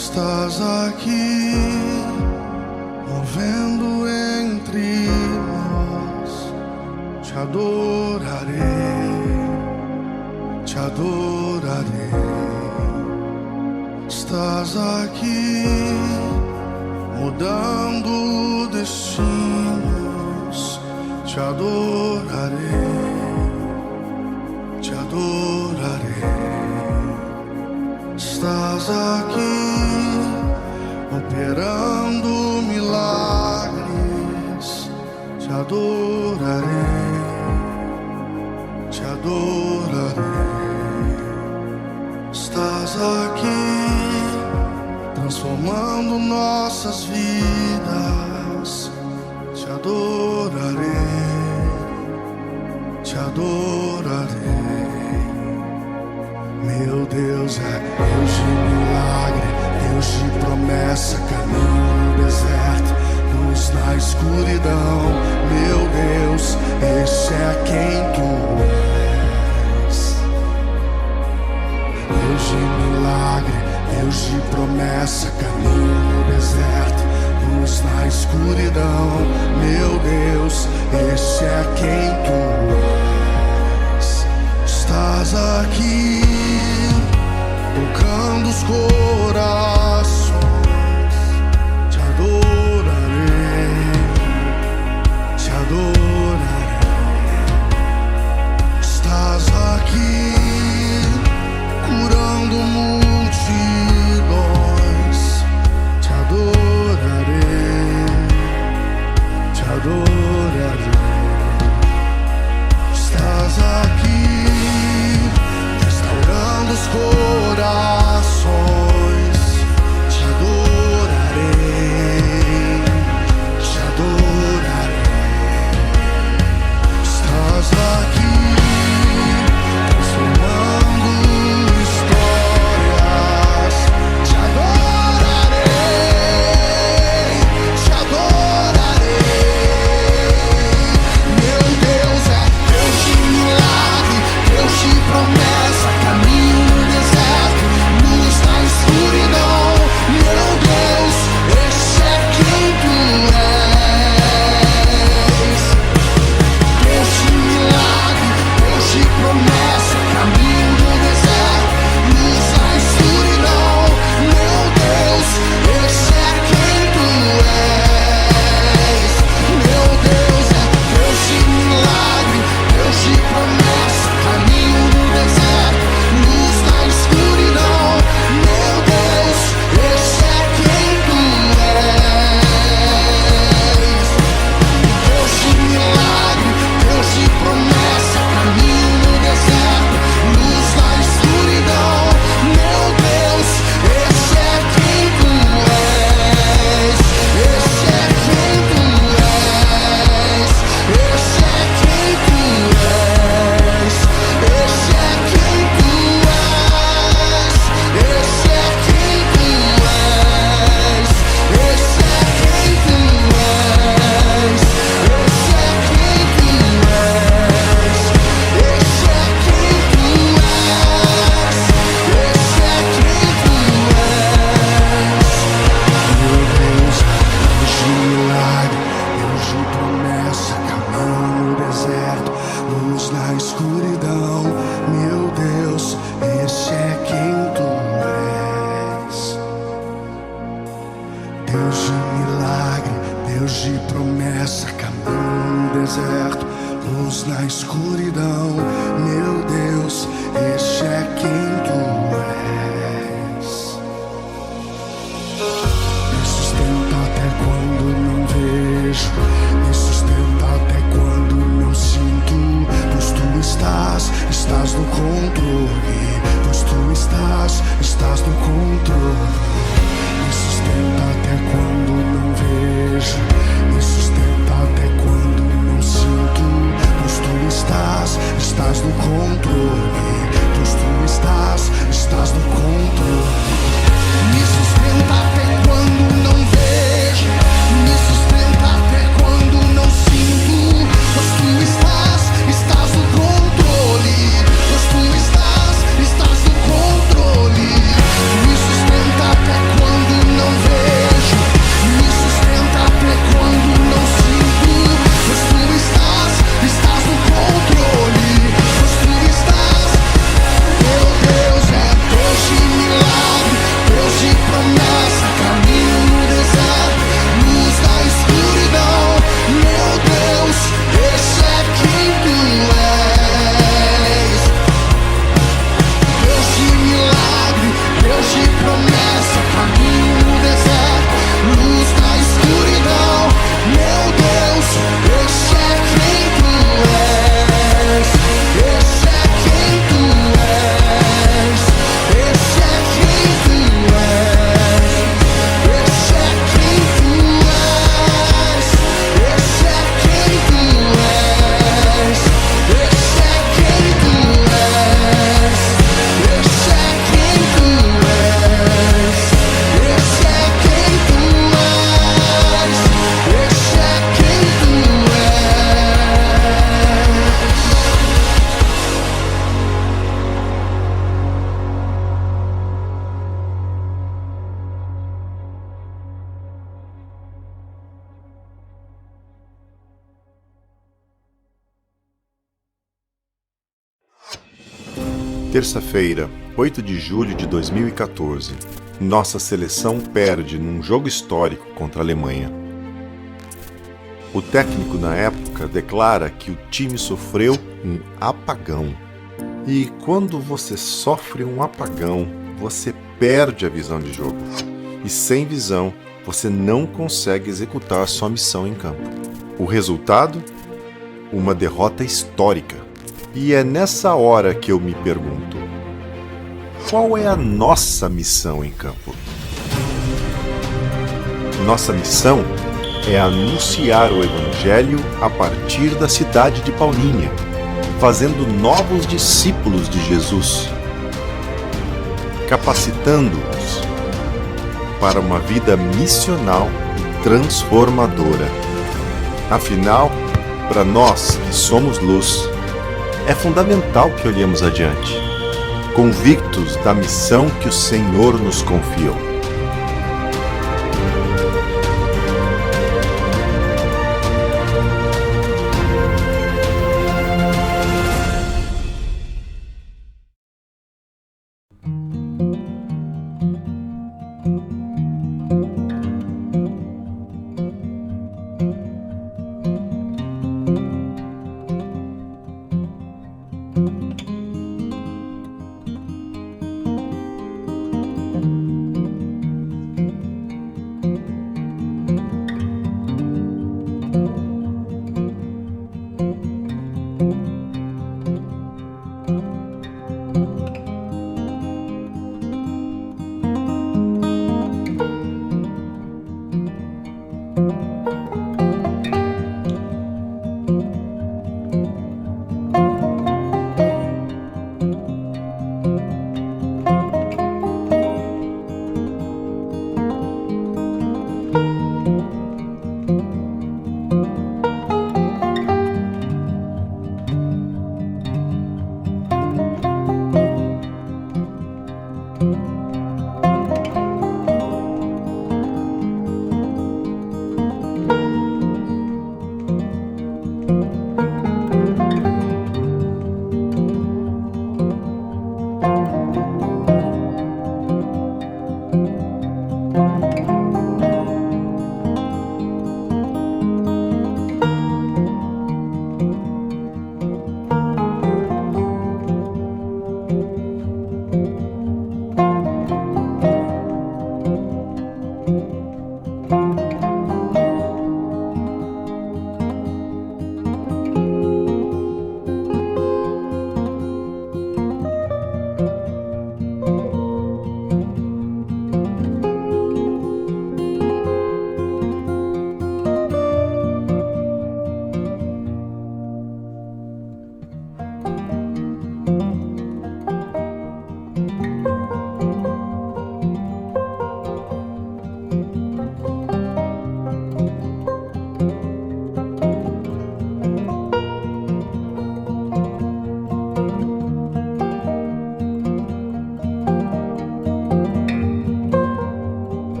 Estás aqui, movendo entre nós. Te adorarei, te adorarei. Estás aqui, mudando destinos. Te adorarei, te adorarei. Estás aqui, operando milagres. Te adorarei, te adorarei. Estás aqui, transformando nossas vidas. Te adorarei, te adorarei. Meu Deus é Deus de milagre, Deus de promessa, caminho no deserto, luz na escuridão. Meu Deus, esse é quem tu és. Deus de milagre, Deus de promessa, caminho no deserto, luz na escuridão. Meu Deus, esse é quem tu és. Estás aqui, tocando os corações. Te adorarei, te adorarei. Estás aqui, curando multidões. Te adorarei, te adorarei. Estás aqui, restaurando os corações. Te adorarei, te adorarei. Estás aqui, transformando histórias. Te adorarei, te adorarei. Meu Deus é Deus de milagre, Deus de promessa, caminho no deserto, luz na escuridão. Meu Deus, esse é quem tu és. Deus de milagre, Deus de promessa, caminho no deserto, luz na escuridão. Meu Deus, esse é quem tu és. Meu Deus é Deus de milagre, Deus de promessa, caminho no deserto, luz na escuridão. Meu Deus, esse é quem tu és. Deus de milagre, Deus de promessa, caminho no deserto, luz na escuridão. Meu Deus, esse é quem tu és. Esse é quem tu és. Esse é quem tu és. Esse é quem tu és. Esse é quem tu és. Esse é quem tu és. Esse é quem tu és. Esse é quem tu és. Esse é quem tu és. Meu Deus, Deus de milagre, Deus de promessa, caminho no deserto, luz na escuridão. Meu Deus, esse é quem tu és. Deus de milagre, Deus de promessa, caminho no deserto, luz na escuridão. Meu Deus, esse é quem tu és. Me sustenta até quando não vejo, me sustenta até quando não sinto. Pois tu estás no controle. Pois tu estás no controle. Me sustenta até quando não vejo, me sustenta até quando não sinto. Pois tu estás no controle. Pois tu estás no controle. Me sustenta até quando não vejo, me sustenta até quando não sinto. Pois tu estás no controle. Pois tu estás no controle. Me sustenta Terça-feira, 8 de julho de 2014. Nossa seleção perde num jogo histórico contra a Alemanha. O técnico na época declara que o time sofreu um apagão. E quando você sofre um apagão, você perde a visão de jogo. E sem visão, você não consegue executar sua missão em campo. O resultado? Uma derrota histórica. E é nessa hora que eu me pergunto: qual é a nossa missão em campo? Nossa missão é anunciar o Evangelho a partir da cidade de Paulínia, fazendo novos discípulos de Jesus, capacitando-os para uma vida missional e transformadora. Afinal, para nós que somos luz, é fundamental que olhemos adiante, convictos da missão que o Senhor nos confiou.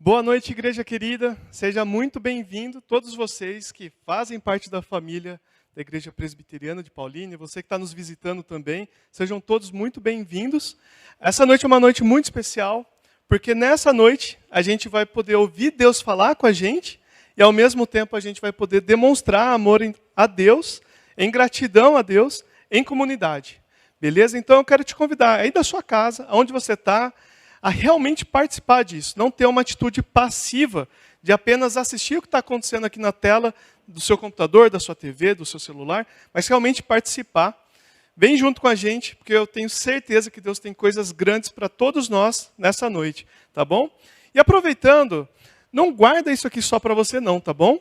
Boa noite, igreja querida. Seja muito bem-vindo, todos vocês que fazem parte da família da Igreja Presbiteriana de Paulínia, você que está nos visitando também, sejam todos muito bem-vindos. Essa noite é uma noite muito especial, porque nessa noite a gente vai poder ouvir Deus falar com a gente e, ao mesmo tempo, a gente vai poder demonstrar amor a Deus, em gratidão a Deus, em comunidade. Beleza? Então eu quero te convidar aí da sua casa, onde você está, a realmente participar disso, não ter uma atitude passiva de apenas assistir o que está acontecendo aqui na tela do seu computador, da sua TV, do seu celular, mas realmente participar. Vem junto com a gente, porque eu tenho certeza que Deus tem coisas grandes para todos nós nessa noite, tá bom? E aproveitando, não guarda isso aqui só para você não, tá bom?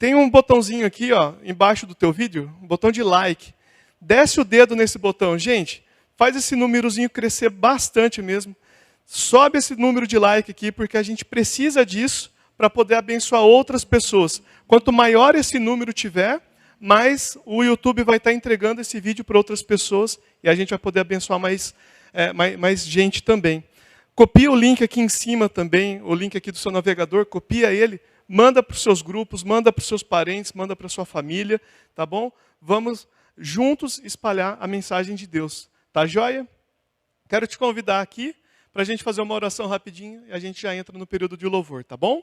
Tem um botãozinho aqui, ó, embaixo do teu vídeo, um botão de like. Desce o dedo nesse botão, gente, faz esse númerozinho crescer bastante mesmo. Sobe esse número de like aqui, porque a gente precisa disso para poder abençoar outras pessoas. Quanto maior esse número tiver, mais o YouTube vai estar entregando esse vídeo para outras pessoas e a gente vai poder abençoar mais gente também. Copia o link aqui em cima também, o link aqui do seu navegador, copia ele, manda para os seus grupos, manda para os seus parentes, manda para a sua família, tá bom? Vamos juntos espalhar a mensagem de Deus. Tá joia? Quero te convidar aqui para a gente fazer uma oração rapidinho e a gente já entra no período de louvor, tá bom?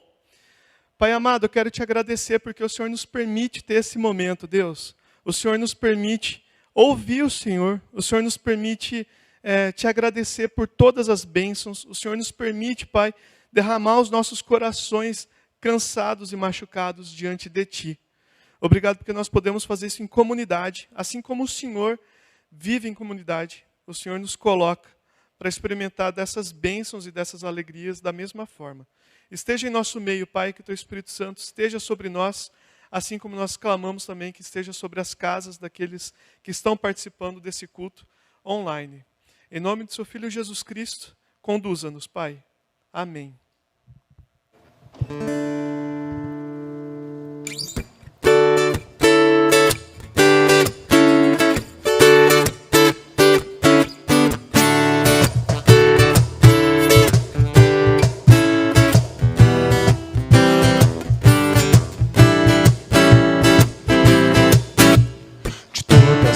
Pai amado, eu quero te agradecer porque o Senhor nos permite ter esse momento, Deus. O Senhor nos permite ouvir o Senhor, o Senhor nos permite te agradecer por todas as bênçãos, o Senhor nos permite, Pai, derramar os nossos corações cansados e machucados diante de Ti. Obrigado porque nós podemos fazer isso em comunidade, assim como o Senhor vive em comunidade, o Senhor nos coloca para experimentar dessas bênçãos e dessas alegrias da mesma forma. Esteja em nosso meio, Pai, que o Teu Espírito Santo esteja sobre nós, assim como nós clamamos também que esteja sobre as casas daqueles que estão participando desse culto online. Em nome do Seu Filho Jesus Cristo, conduza-nos, Pai. Amém.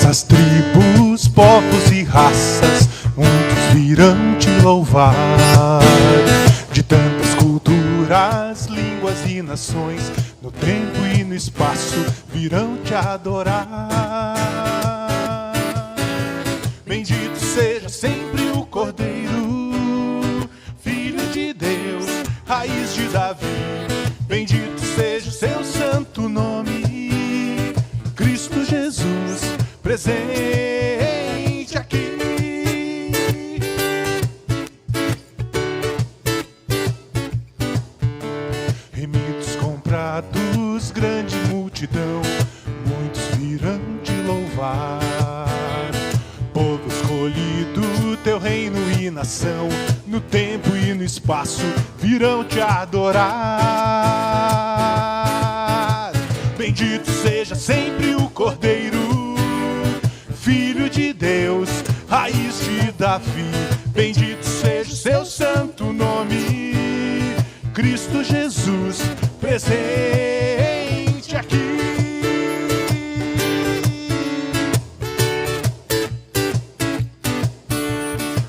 As tribos, povos e raças, muitos virão te louvar. De tantas culturas, línguas e nações, no tempo e no espaço, virão te adorar. Bendito seja sempre o Cordeiro, Filho de Deus, raiz de Davi. Bendito seja o seu santo nome, Cristo Jesus, presente aqui. Remidos comprados, grande multidão, muitos virão te louvar. Povo escolhido, teu reino e nação, no tempo e no espaço, virão te adorar. Bendito seja sempre o Cordeiro, Filho de Deus, raiz de Davi. Bendito seja o seu santo nome, Cristo Jesus, presente aqui.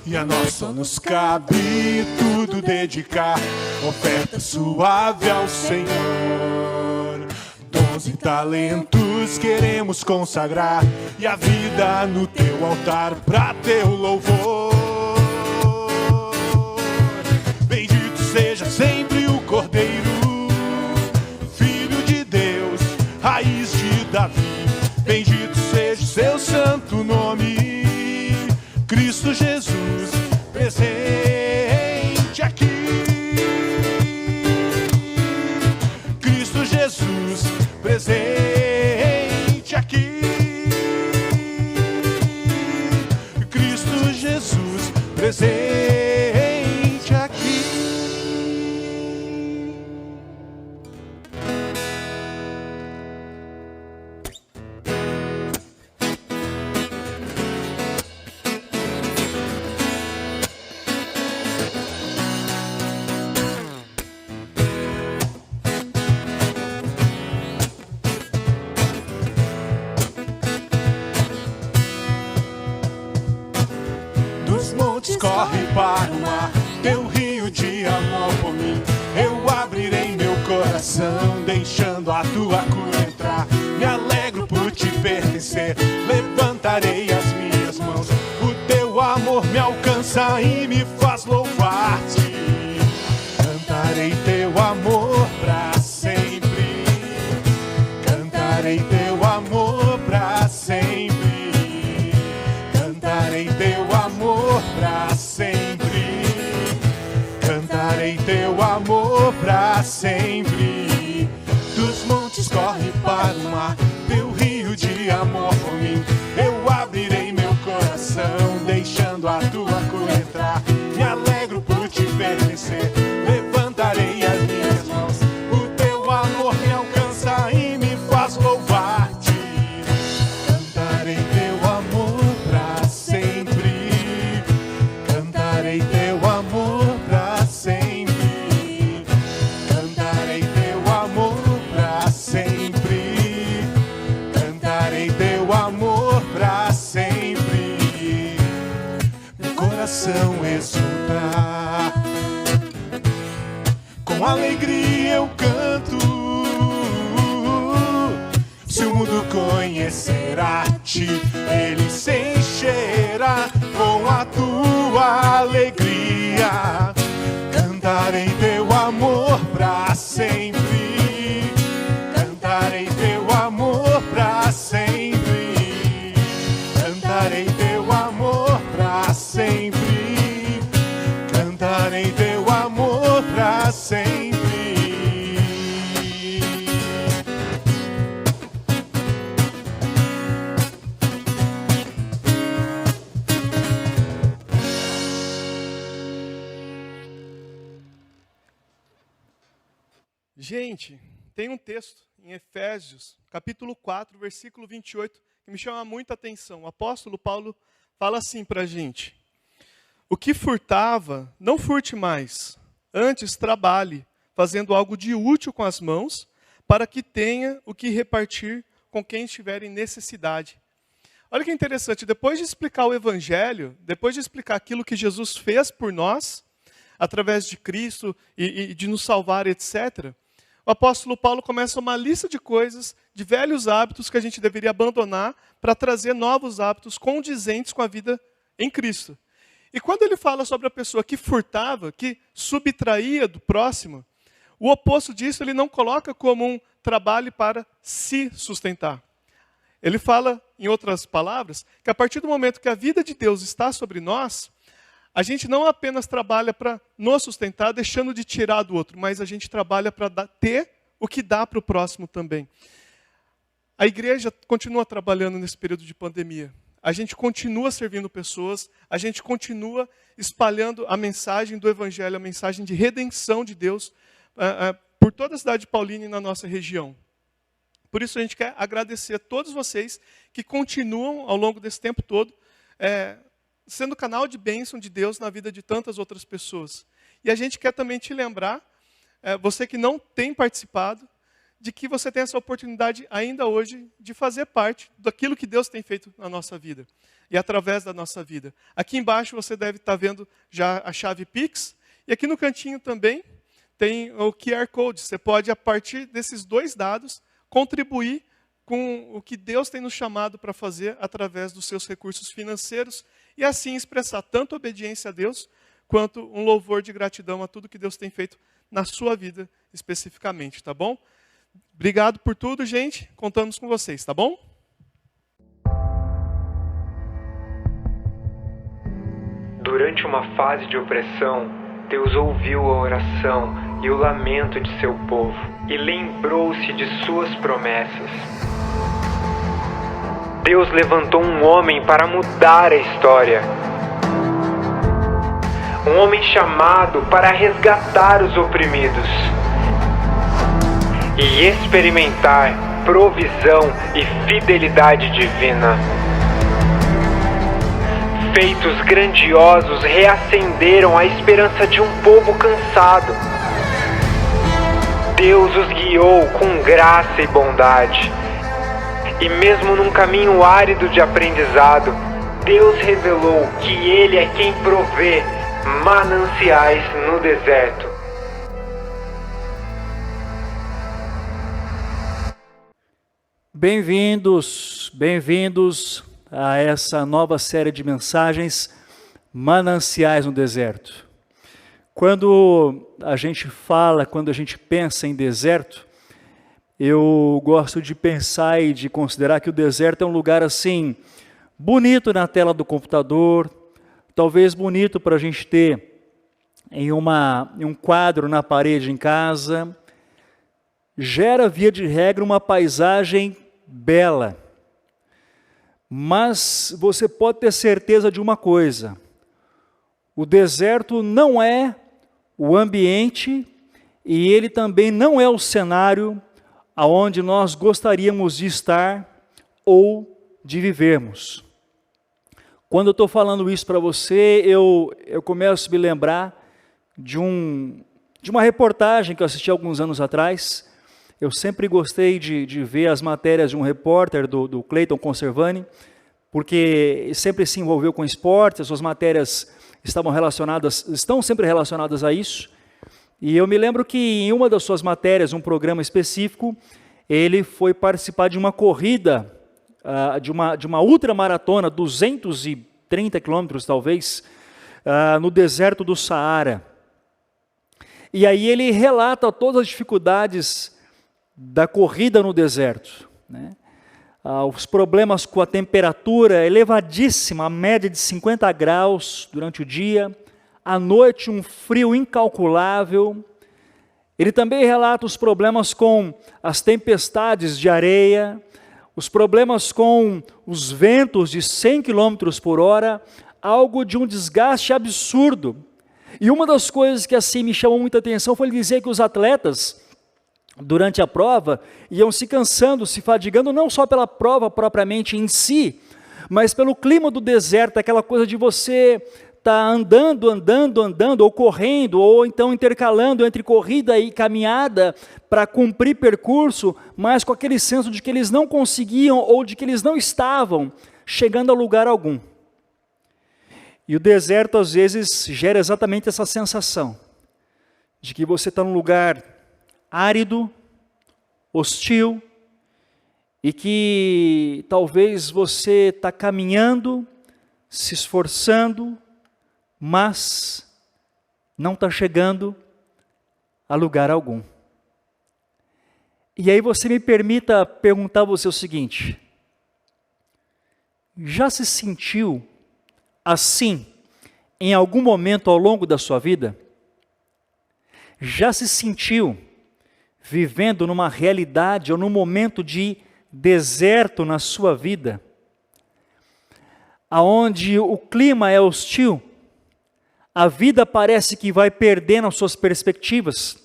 E a nós só nos cabe tudo dedicar, oferta suave ao Senhor. Dons e talentos queremos consagrar, e a vida no teu altar pra teu louvor. Bendito seja sempre o Cordeiro, Filho de Deus, raiz de Davi. Bendito seja o seu santo nome, Cristo Jesus, presente aqui. Cristo Jesus, presente aqui. Cristo Jesus, escorre para o mar, teu rio de amor por mim. Eu abrirei meu coração, deixando a tua cura entrar. Me alegro por te pertencer, levantarei as minhas mãos. O teu amor me alcança e me faz louvar-te. Cantarei teu amor pra sempre. Cantarei teu amor pra sempre. Cantarei teu amor pra sempre. Cantarei teu amor pra sempre. Dos montes corre para o mar, teu rio de amor por mim. Eu abrirei meu coração, deixando a tua cura entrar. Me alegro por te pertencer, levantarei as minhas mãos. O teu amor me alcança e me faz louvar-te. Cantarei teu amor pra sempre. Cantarei teu amor pra sempre. Cantarei teu amor pra sempre. Cantarei teu amor pra sempre. Meu coração exulta, com alegria eu canto. Se o mundo conhecerá-te, ele se encherá com a tua alegria. Cantarei teu amor pra sempre. Cantarei teu amor pra sempre. Cantarei teu amor pra sempre. Cantarei teu amor pra sempre. Gente, tem um texto em Efésios, capítulo 4, versículo 28, que me chama muita atenção. O apóstolo Paulo fala assim para a gente: o que furtava, não furte mais, antes trabalhe, fazendo algo de útil com as mãos, para que tenha o que repartir com quem estiver em necessidade. Olha que interessante, depois de explicar o Evangelho, depois de explicar aquilo que Jesus fez por nós, através de Cristo e de nos salvar, etc., o apóstolo Paulo começa uma lista de coisas, de velhos hábitos que a gente deveria abandonar para trazer novos hábitos condizentes com a vida em Cristo. E quando ele fala sobre a pessoa que furtava, que subtraía do próximo, o oposto disso ele não coloca como um trabalho para se sustentar. Ele fala, em outras palavras, que a partir do momento que a vida de Deus está sobre nós, a gente não apenas trabalha para nos sustentar, deixando de tirar do outro, mas a gente trabalha para ter o que dá para o próximo também. A igreja continua trabalhando nesse período de pandemia. A gente continua servindo pessoas, a gente continua espalhando a mensagem do Evangelho, a mensagem de redenção de Deus por toda a cidade de Paulínia e na nossa região. Por isso a gente quer agradecer a todos vocês que continuam ao longo desse tempo todo sendo canal de bênção de Deus na vida de tantas outras pessoas. E a gente quer também te lembrar, você que não tem participado, de que você tem essa oportunidade ainda hoje de fazer parte daquilo que Deus tem feito na nossa vida e através da nossa vida. Aqui embaixo você deve estar vendo já a chave Pix e aqui no cantinho também tem o QR Code. Você pode, a partir desses dois dados, contribuir com o que Deus tem nos chamado para fazer através dos seus recursos financeiros e assim expressar tanto obediência a Deus quanto um louvor de gratidão a tudo que Deus tem feito na sua vida especificamente, tá bom? Obrigado por tudo, gente. Contamos com vocês, tá bom? Durante uma fase de opressão, Deus ouviu a oração e o lamento de seu povo e lembrou-se de suas promessas. Deus levantou um homem para mudar a história. Um homem chamado para resgatar os oprimidos e experimentar provisão e fidelidade divina. Feitos grandiosos reacenderam a esperança de um povo cansado. Deus os guiou com graça e bondade. E mesmo num caminho árido de aprendizado, Deus revelou que Ele é quem provê mananciais no deserto. Bem-vindos a essa nova série de mensagens, Mananciais no Deserto. Quando a gente pensa em deserto, eu gosto de pensar e de considerar que o deserto é um lugar assim, bonito na tela do computador, talvez bonito para a gente ter em um quadro na parede em casa, gera via de regra uma paisagem bela, mas você pode ter certeza de uma coisa: o deserto não é o ambiente e ele também não é o cenário aonde nós gostaríamos de estar ou de vivermos. Quando eu estou falando isso para você, eu começo a me lembrar de uma reportagem que eu assisti alguns anos atrás. Eu sempre gostei de ver as matérias de um repórter, do Clayton Conservani, porque sempre se envolveu com esporte, as suas matérias estão sempre relacionadas a isso. E eu me lembro que em uma das suas matérias, um programa específico, ele foi participar de uma corrida, de uma ultramaratona, 230 quilômetros talvez, no deserto do Saara. E aí ele relata todas as dificuldades da corrida no deserto, né? Os problemas com a temperatura elevadíssima, a média de 50 graus durante o dia, à noite um frio incalculável. Ele também relata os problemas com as tempestades de areia, os problemas com os ventos de 100 km por hora, algo de um desgaste absurdo. E uma das coisas que assim me chamou muita atenção foi ele dizer que os atletas, durante a prova, iam se cansando, se fadigando, não só pela prova propriamente em si, mas pelo clima do deserto, aquela coisa de você estar andando, ou correndo, ou então intercalando entre corrida e caminhada para cumprir percurso, mas com aquele senso de que eles não conseguiam ou de que eles não estavam chegando a lugar algum. E o deserto às vezes gera exatamente essa sensação de que você está num lugar árido, hostil, e que talvez você está caminhando, se esforçando, mas não está chegando a lugar algum. E aí você me permita perguntar a você o seguinte: já se sentiu assim em algum momento ao longo da sua vida? Já se sentiu vivendo numa realidade ou num momento de deserto na sua vida, aonde o clima é hostil, a vida parece que vai perdendo as suas perspectivas,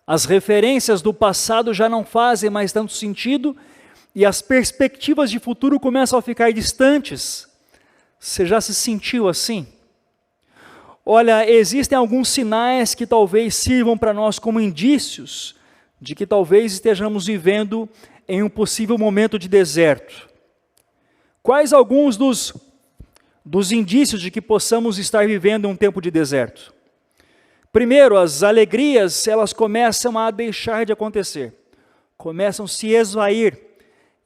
as referências do passado já não fazem mais tanto sentido e as perspectivas de futuro começam a ficar distantes? Você já se sentiu assim? Olha, existem alguns sinais que talvez sirvam para nós como indícios de que talvez estejamos vivendo em um possível momento de deserto. Quais alguns dos indícios de que possamos estar vivendo em um tempo de deserto? Primeiro, as alegrias, elas começam a deixar de acontecer, começam a se esvair,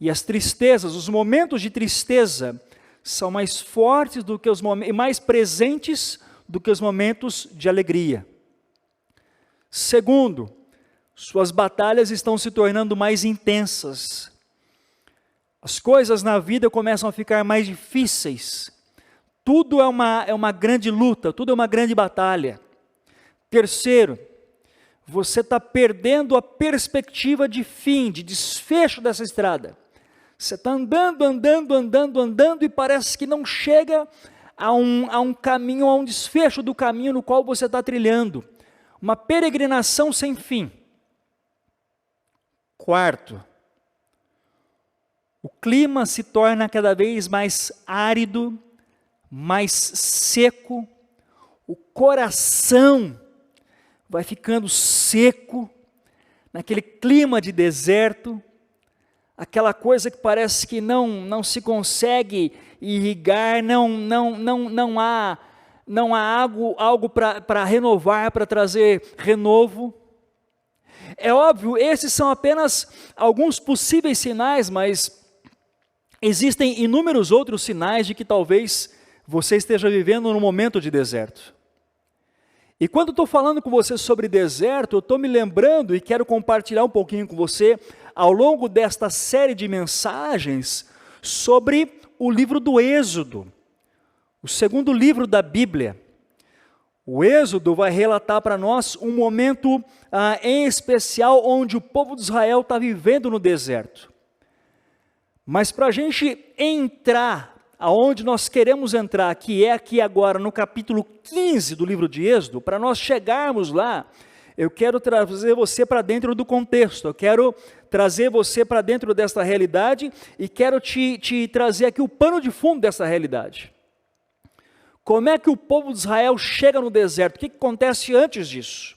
e as tristezas, os momentos de tristeza, são mais fortes do que os momentos, e mais presentes do que os momentos de alegria. Segundo, suas batalhas estão se tornando mais intensas. As coisas na vida começam a ficar mais difíceis. Tudo é uma grande luta, tudo é uma grande batalha. Terceiro, você está perdendo a perspectiva de fim, de desfecho dessa estrada. Você está andando e parece que não chega a um caminho, a um desfecho do caminho no qual você está trilhando. Uma peregrinação sem fim. Quarto, o clima se torna cada vez mais árido, mais seco, o coração vai ficando seco, naquele clima de deserto, aquela coisa que parece que não se consegue irrigar, não há algo para renovar, para trazer renovo. É óbvio, esses são apenas alguns possíveis sinais, mas existem inúmeros outros sinais de que talvez você esteja vivendo num momento de deserto. E quando estou falando com você sobre deserto, eu estou me lembrando e quero compartilhar um pouquinho com você, ao longo desta série de mensagens, sobre o livro do Êxodo, o segundo livro da Bíblia. O Êxodo vai relatar para nós um momento em especial onde o povo de Israel está vivendo no deserto. Mas para a gente entrar aonde nós queremos entrar, que é aqui agora no capítulo 15 do livro de Êxodo, para nós chegarmos lá, eu quero trazer você para dentro do contexto, eu quero trazer você para dentro desta realidade e quero te trazer aqui o pano de fundo dessa realidade. Como é que o povo de Israel chega no deserto? O que acontece antes disso?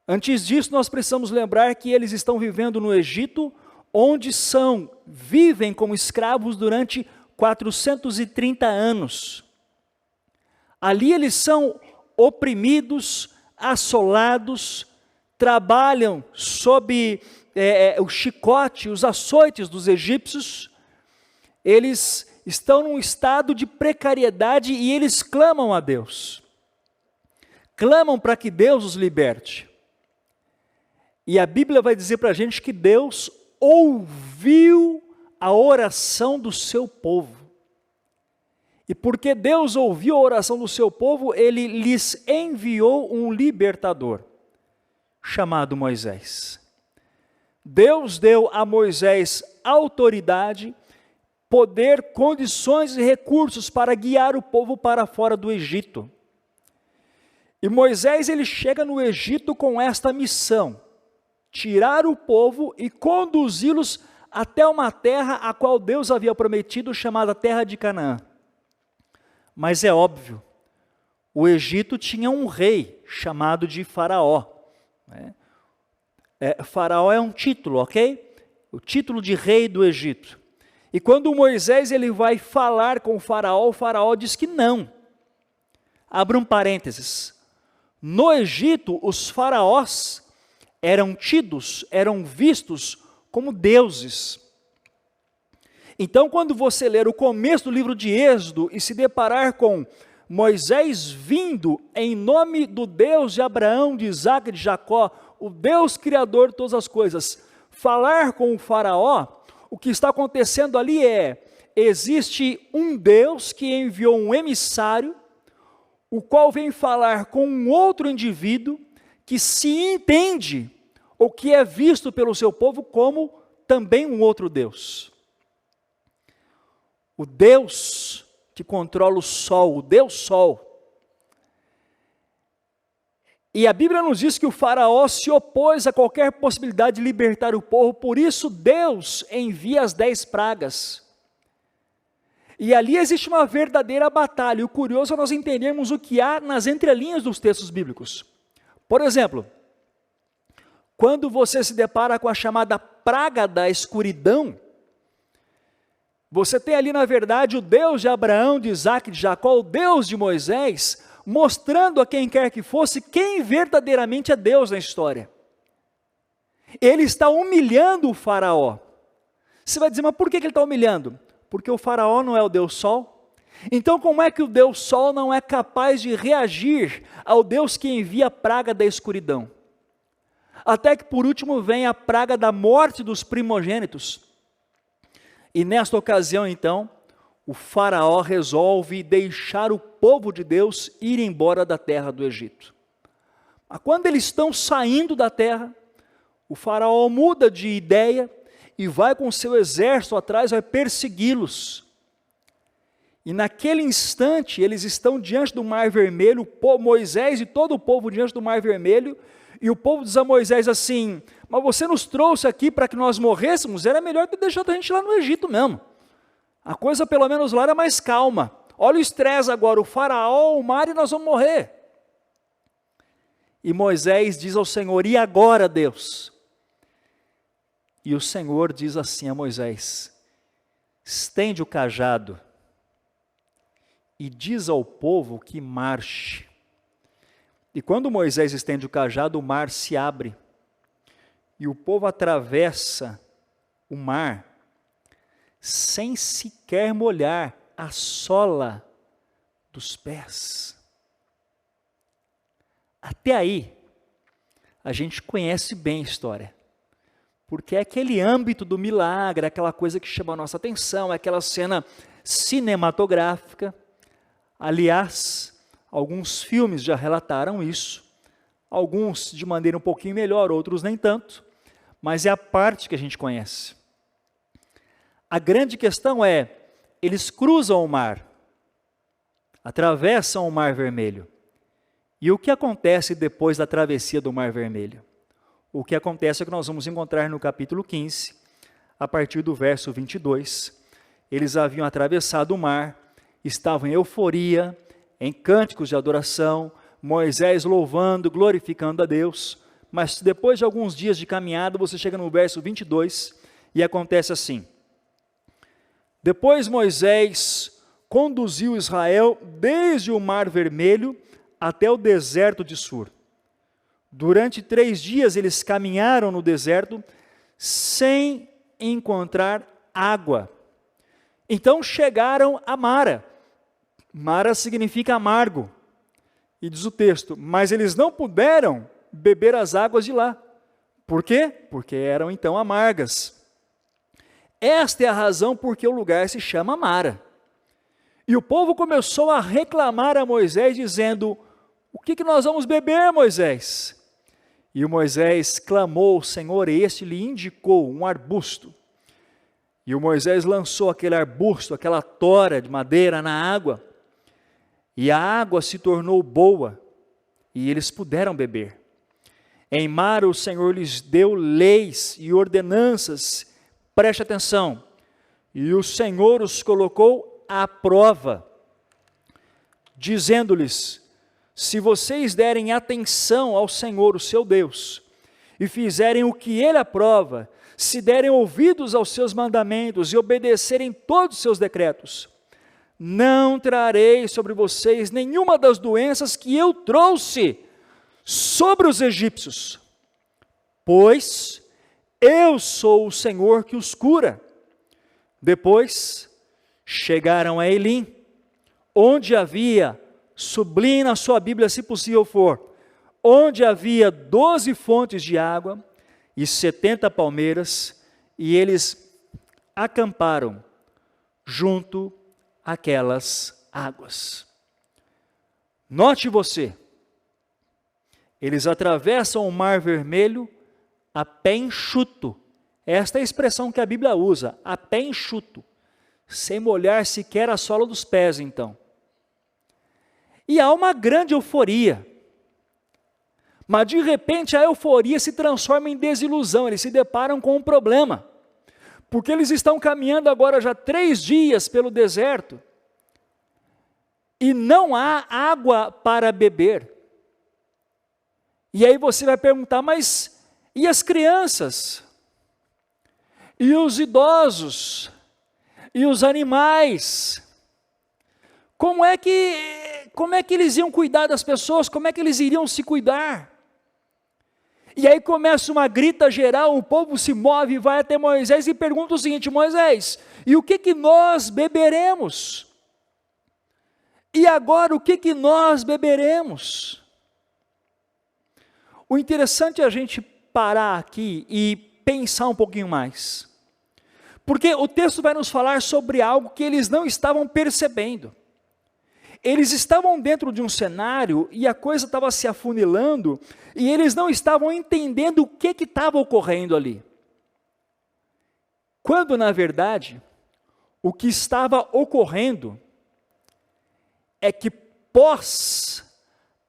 Antes disso, nós precisamos lembrar que eles estão vivendo no Egito, onde vivem como escravos durante 430 anos. Ali eles são oprimidos, assolados, trabalham sob o chicote, os açoites dos egípcios. Eles estão num estado de precariedade e eles clamam a Deus. Clamam para que Deus os liberte. E a Bíblia vai dizer para a gente que Deus ouviu a oração do seu povo. E porque Deus ouviu a oração do seu povo, Ele lhes enviou um libertador, chamado Moisés. Deus deu a Moisés autoridade, poder, condições e recursos para guiar o povo para fora do Egito. E Moisés, ele chega no Egito com esta missão: tirar o povo e conduzi-los até uma terra a qual Deus havia prometido, chamada Terra de Canaã. Mas é óbvio, o Egito tinha um rei chamado de Faraó. Faraó é um título, ok? O título de rei do Egito. E quando Moisés ele vai falar com o Faraó diz que não. Abra um parênteses. No Egito, os faraós eram vistos como deuses. Então, quando você ler o começo do livro de Êxodo e se deparar com Moisés vindo em nome do Deus de Abraão, de Isaac e de Jacó, o Deus criador de todas as coisas, falar com o Faraó, o que está acontecendo ali existe um Deus que enviou um emissário, o qual vem falar com um outro indivíduo que se entende, ou que é visto pelo seu povo como também um outro Deus. O Deus que controla o sol, o Deus Sol. E a Bíblia nos diz que o Faraó se opôs a qualquer possibilidade de libertar o povo, por isso Deus envia as 10 pragas. E ali existe uma verdadeira batalha. O curioso é nós entendermos o que há nas entrelinhas dos textos bíblicos. Por exemplo, quando você se depara com a chamada praga da escuridão, você tem ali, na verdade, o Deus de Abraão, de Isaac e de Jacó, o Deus de Moisés, mostrando a quem quer que fosse quem verdadeiramente é Deus na história. Ele está humilhando o Faraó. Você vai dizer, mas por que ele está humilhando? Porque o Faraó não é o Deus Sol. Então, como é que o Deus Sol não é capaz de reagir ao Deus que envia a praga da escuridão? Até que, por último, vem a praga da morte dos primogênitos. E nesta ocasião, então, o Faraó resolve deixar o povo de Deus ir embora da terra do Egito. Mas quando eles estão saindo da terra, o Faraó muda de ideia e vai com seu exército atrás, vai persegui-los. E naquele instante, eles estão diante do Mar Vermelho, Moisés e todo o povo diante do Mar Vermelho, e o povo diz a Moisés assim, mas você nos trouxe aqui para que nós morrêssemos, era melhor ter deixado a gente lá no Egito mesmo. A coisa pelo menos lá era mais calma. Olha o estresse agora, o Faraó, o mar e nós vamos morrer. E Moisés diz ao Senhor, e agora Deus? E o Senhor diz assim a Moisés: estende o cajado e diz ao povo que marche. E quando Moisés estende o cajado, o mar se abre, e o povo atravessa o mar sem sequer molhar a sola dos pés. Até aí, a gente conhece bem a história, porque é aquele âmbito do milagre, aquela coisa que chama a nossa atenção, é aquela cena cinematográfica. Aliás, alguns filmes já relataram isso, alguns de maneira um pouquinho melhor, outros nem tanto, mas é a parte que a gente conhece. A grande questão é, eles cruzam o mar, atravessam o Mar Vermelho. E o que acontece depois da travessia do Mar Vermelho? O que acontece é que nós vamos encontrar no capítulo 15, a partir do verso 22. Eles haviam atravessado o mar, estavam em euforia, em cânticos de adoração, Moisés louvando, glorificando a Deus. Mas depois de alguns dias de caminhada, você chega no verso 22 e acontece assim: depois Moisés conduziu Israel desde o Mar Vermelho até o deserto de Sur. Durante 3 dias eles caminharam no deserto sem encontrar água. Então chegaram a Mara. Mara significa amargo. E diz o texto, mas eles não puderam beber as águas de lá. Por quê? Porque eram então amargas. Esta é a razão por que o lugar se chama Mara. E o povo começou a reclamar a Moisés, dizendo: o que nós vamos beber, Moisés? E o Moisés clamou ao Senhor, e este lhe indicou um arbusto. E o Moisés lançou aquele arbusto, aquela tora de madeira na água, e a água se tornou boa, e eles puderam beber. Em Mara o Senhor lhes deu leis e ordenanças, preste atenção, e o Senhor os colocou à prova, dizendo-lhes: se vocês derem atenção ao Senhor, o seu Deus, e fizerem o que Ele aprova, se derem ouvidos aos seus mandamentos e obedecerem todos os seus decretos, não trarei sobre vocês nenhuma das doenças que eu trouxe sobre os egípcios, pois eu sou o Senhor que os cura. Depois chegaram a Elim, onde havia, sublinhe na sua Bíblia se possível for, onde havia 12 fontes de água e 70 palmeiras, e eles acamparam junto àquelas águas. Note você, eles atravessam o Mar Vermelho a pé enxuto. Esta é a expressão que a Bíblia usa, a pé enxuto, sem molhar sequer a sola dos pés, então. E há uma grande euforia, mas de repente a euforia se transforma em desilusão, eles se deparam com um problema, porque eles estão caminhando agora já 3 dias pelo deserto, e não há água para beber. E aí você vai perguntar, mas e as crianças? E os idosos? E os animais? Como é que eles iam cuidar das pessoas? Como é que eles iriam se cuidar? E aí começa uma grita geral, o povo se move, vai até Moisés e pergunta o seguinte: Moisés, e o que nós beberemos? E agora o que nós beberemos? O interessante é a gente parar aqui e pensar um pouquinho mais, porque o texto vai nos falar sobre algo que eles não estavam percebendo. Eles estavam dentro de um cenário e a coisa estava se afunilando e eles não estavam entendendo o que estava ocorrendo ali. Quando, na verdade, o que estava ocorrendo é que pós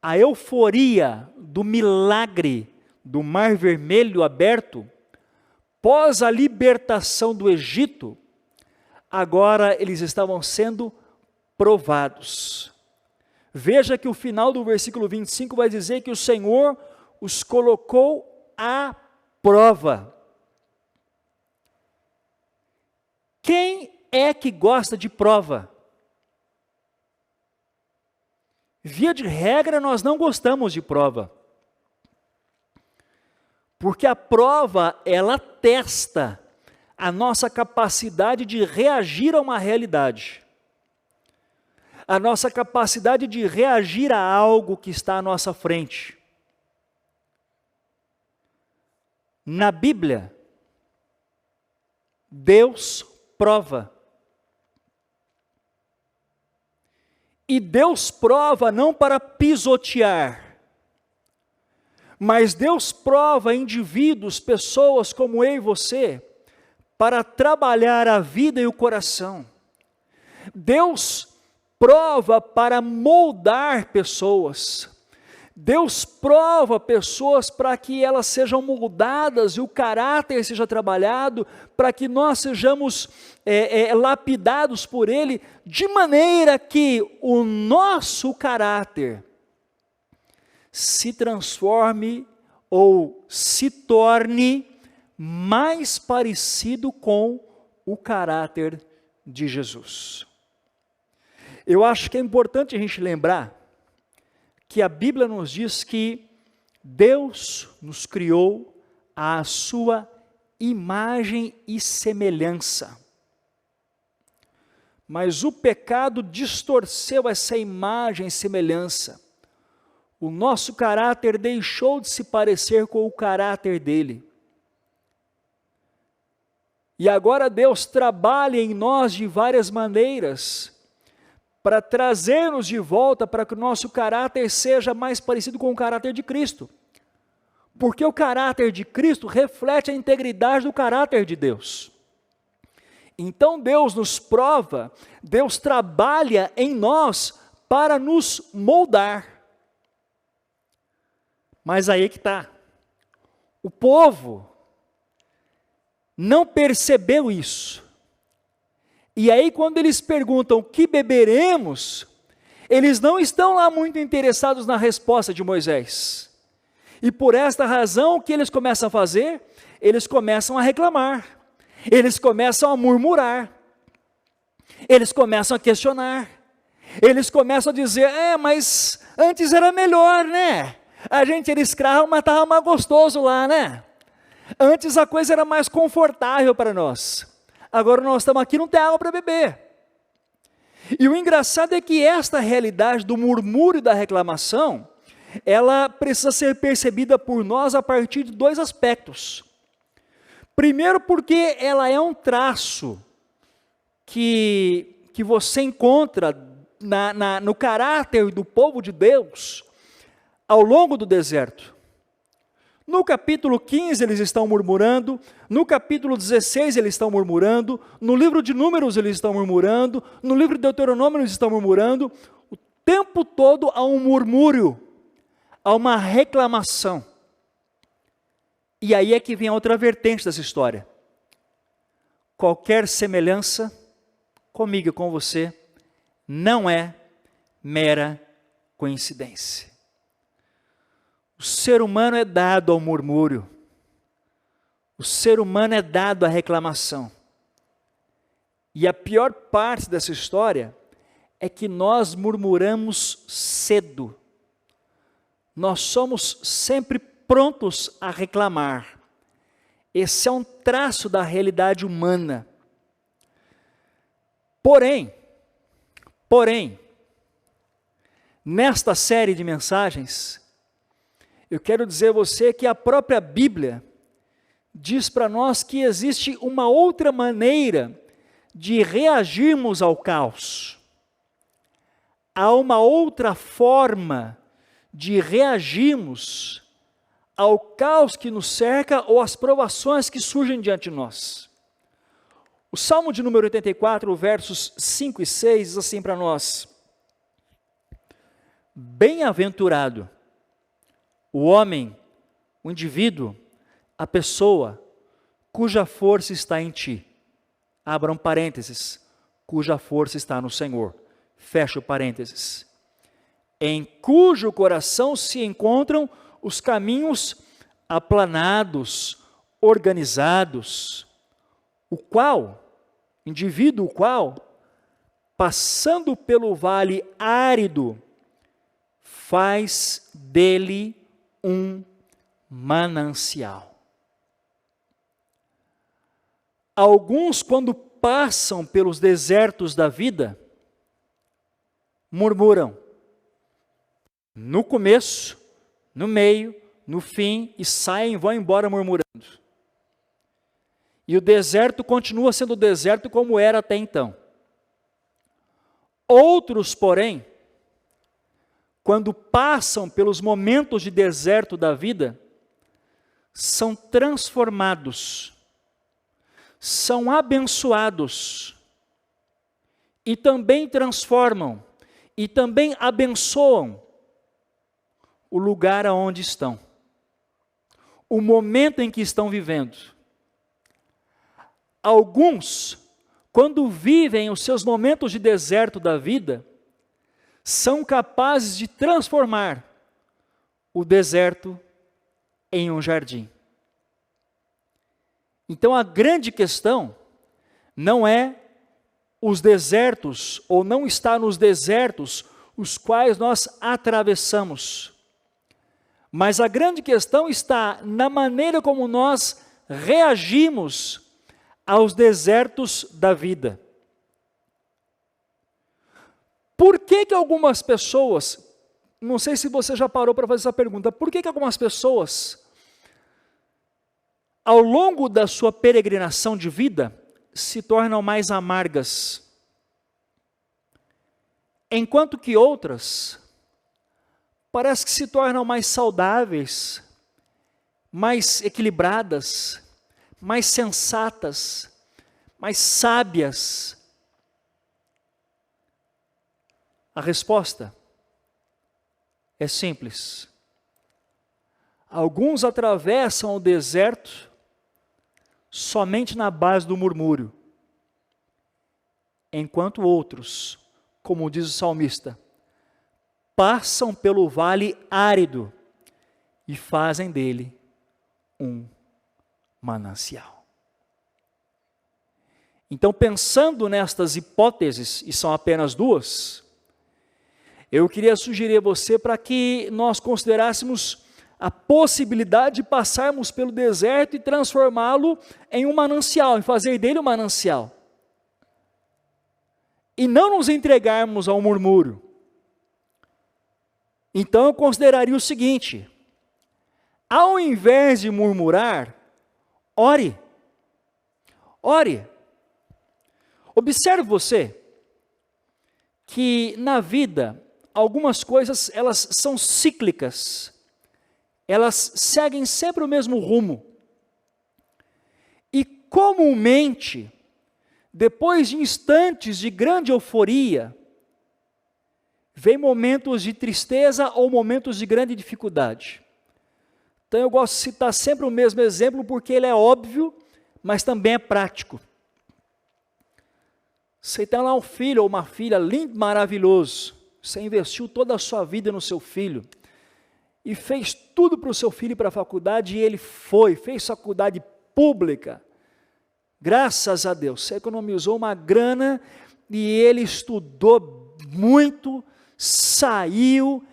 a euforia do milagre do Mar Vermelho aberto, pós a libertação do Egito, agora eles estavam sendo provados. Veja que o final do versículo 25 vai dizer que o Senhor os colocou à prova. Quem é que gosta de prova? Via de regra, nós não gostamos de prova. Porque a prova, ela testa a nossa capacidade de reagir a uma realidade. A nossa capacidade de reagir a algo que está à nossa frente. Na Bíblia, Deus prova. E Deus prova não para pisotear, mas Deus prova indivíduos, pessoas como eu e você, para trabalhar a vida e o coração. Deus prova para moldar pessoas. Deus prova pessoas para que elas sejam moldadas e o caráter seja trabalhado, para que nós sejamos lapidados por Ele, de maneira que o nosso caráter se transforme ou se torne mais parecido com o caráter de Jesus. Eu acho que é importante a gente lembrar que a Bíblia nos diz que Deus nos criou à sua imagem e semelhança. Mas o pecado distorceu essa imagem e semelhança. O nosso caráter deixou de se parecer com o caráter dele. E agora Deus trabalha em nós de várias maneiras, para trazer-nos de volta para que o nosso caráter seja mais parecido com o caráter de Cristo. Porque o caráter de Cristo reflete a integridade do caráter de Deus. Então Deus nos prova, Deus trabalha em nós para nos moldar. Mas aí que está. O povo não percebeu isso. E aí quando eles perguntam o que beberemos, eles não estão lá muito interessados na resposta de Moisés. E por esta razão, o que eles começam a fazer? Eles começam a reclamar, eles começam a murmurar, eles começam a questionar, eles começam a dizer, mas antes era melhor, né? A gente era escravo, mas estava mais gostoso lá, né? Antes a coisa era mais confortável para nós. Agora nós estamos aqui, não tem água para beber. E o engraçado é que esta realidade do murmúrio e da reclamação, ela precisa ser percebida por nós a partir de dois aspectos. Primeiro porque ela é um traço que você encontra no caráter do povo de Deus ao longo do deserto. No capítulo 15 eles estão murmurando, no capítulo 16 eles estão murmurando, no livro de Números eles estão murmurando, no livro de Deuteronômio eles estão murmurando, o tempo todo há um murmúrio, há uma reclamação. E aí é que vem a outra vertente dessa história. Qualquer semelhança comigo e com você não é mera coincidência. O ser humano é dado ao murmúrio. O ser humano é dado à reclamação. E a pior parte dessa história é que nós murmuramos cedo. Nós somos sempre prontos a reclamar. Esse é um traço da realidade humana. Porém, nesta série de mensagens, eu quero dizer a você que a própria Bíblia diz para nós que existe uma outra maneira de reagirmos ao caos. Há uma outra forma de reagirmos ao caos que nos cerca ou às provações que surgem diante de nós. O Salmo de número 84, versos 5 e 6, diz assim para nós: bem-aventurado o homem, o indivíduo, a pessoa, cuja força está em ti. Abram parênteses, cuja força está no Senhor. Fecha o parênteses. Em cujo coração se encontram os caminhos aplanados, organizados, o qual indivíduo qual, passando pelo vale árido, faz dele um manancial. Alguns, quando passam pelos desertos da vida, murmuram. No começo, no meio, no fim, e saem e vão embora murmurando. E o deserto continua sendo deserto como era até então. Outros, porém, quando passam pelos momentos de deserto da vida, são transformados, são abençoados, e também transformam, e também abençoam o lugar aonde estão, o momento em que estão vivendo. Alguns, quando vivem os seus momentos de deserto da vida, são capazes de transformar o deserto em um jardim. Então a grande questão não é os desertos, ou não está nos desertos os quais nós atravessamos, mas a grande questão está na maneira como nós reagimos aos desertos da vida. Por que algumas pessoas, não sei se você já parou para fazer essa pergunta, por que algumas pessoas, ao longo da sua peregrinação de vida, se tornam mais amargas, enquanto que outras parece que se tornam mais saudáveis, mais equilibradas, mais sensatas, mais sábias? A resposta é simples. Alguns atravessam o deserto somente na base do murmúrio, enquanto outros, como diz o salmista, passam pelo vale árido e fazem dele um manancial. Então, pensando nestas hipóteses, e são apenas duas, eu queria sugerir a você para que nós considerássemos a possibilidade de passarmos pelo deserto e transformá-lo em um manancial, em fazer dele um manancial. E não nos entregarmos ao murmúrio. Então eu consideraria o seguinte: ao invés de murmurar, ore. Ore. Observe você que na vida algumas coisas elas são cíclicas, elas seguem sempre o mesmo rumo. E comumente, depois de instantes de grande euforia, vem momentos de tristeza ou momentos de grande dificuldade. Então eu gosto de citar sempre o mesmo exemplo porque ele é óbvio, mas também é prático. Você tem lá um filho ou uma filha lindo, maravilhoso, você investiu toda a sua vida no seu filho, e fez tudo para o seu filho ir para a faculdade, e ele fez faculdade pública, graças a Deus, você economizou uma grana, e ele estudou muito, saiu,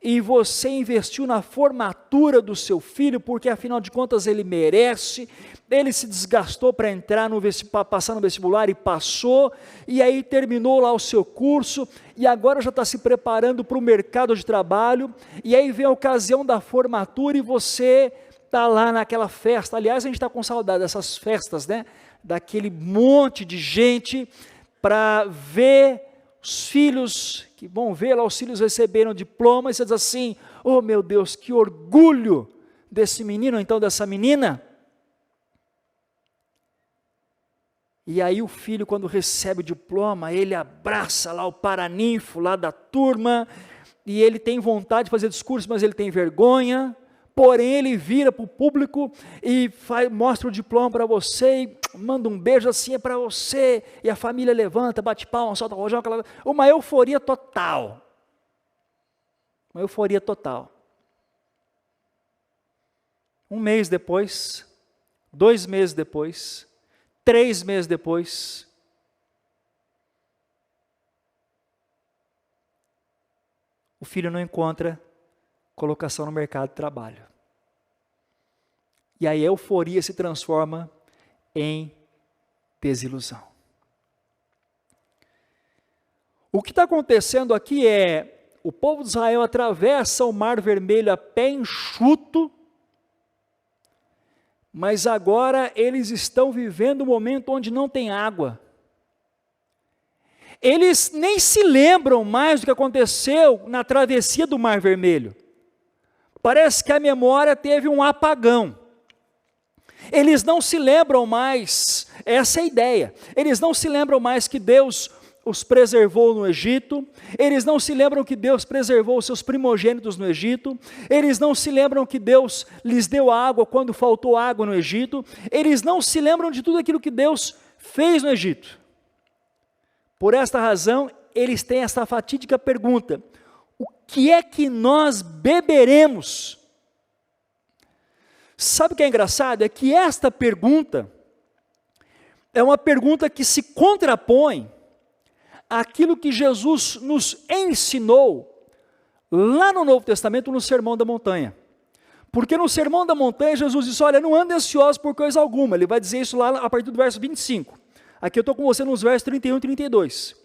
e você investiu na formatura do seu filho, porque afinal de contas ele merece, ele se desgastou para entrar passar no vestibular e passou, e aí terminou lá o seu curso, e agora já está se preparando para o mercado de trabalho, e aí vem a ocasião da formatura e você está lá naquela festa. Aliás, a gente está com saudade dessas festas, né? Daquele monte de gente para ver os filhos, que vão ver lá os filhos receberam diploma, e você diz assim: oh meu Deus, que orgulho desse menino, ou então dessa menina. E aí o filho, quando recebe o diploma, ele abraça lá o paraninfo lá da turma, e ele tem vontade de fazer discurso, mas ele tem vergonha, porém ele vira para o público e mostra o diploma para você, e manda um beijo assim, é para você, e a família levanta, bate palma, solta rojão, uma euforia total. Uma euforia total. Um mês depois, 2 meses depois, 3 meses depois, o filho não encontra colocação no mercado de trabalho. E aí a euforia se transforma em desilusão. O que está acontecendo aqui é, o povo de Israel atravessa o Mar Vermelho a pé enxuto, mas agora eles estão vivendo um momento onde não tem água. Eles nem se lembram mais do que aconteceu na travessia do Mar Vermelho. Parece que a memória teve um apagão. Eles não se lembram mais, essa é a ideia, eles não se lembram mais que Deus os preservou no Egito, eles não se lembram que Deus preservou os seus primogênitos no Egito, eles não se lembram que Deus lhes deu água quando faltou água no Egito, eles não se lembram de tudo aquilo que Deus fez no Egito. Por esta razão, eles têm essa fatídica pergunta: o que é que nós beberemos? Sabe o que é engraçado? É que esta pergunta é uma pergunta que se contrapõe àquilo que Jesus nos ensinou lá no Novo Testamento, no Sermão da Montanha. Porque no Sermão da Montanha, Jesus disse: olha, não ande ansioso por coisa alguma. Ele vai dizer isso lá a partir do verso 25. Aqui eu estou com você nos versos 31 e 32.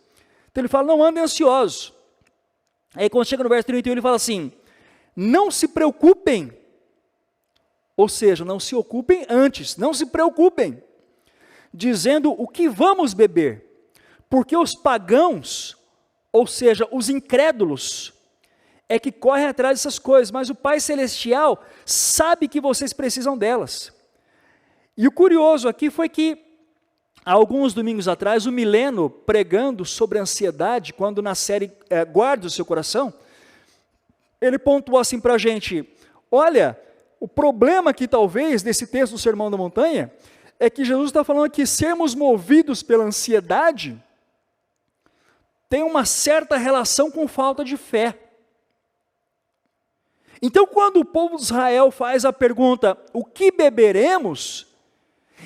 Então ele fala: não ande ansioso. Aí quando chega no verso 31, ele fala assim: não se preocupem. Ou seja, não se ocupem antes, não se preocupem, dizendo o que vamos beber, porque os pagãos, ou seja, os incrédulos, é que correm atrás dessas coisas, mas o Pai Celestial sabe que vocês precisam delas. E o curioso aqui foi que, há alguns domingos atrás, o Mileno, pregando sobre ansiedade, quando na série Guarde o Seu Coração, ele pontuou assim para a gente: olha, o problema aqui talvez desse texto do Sermão da Montanha é que Jesus está falando que sermos movidos pela ansiedade tem uma certa relação com falta de fé. Então, quando o povo de Israel faz a pergunta: o que beberemos?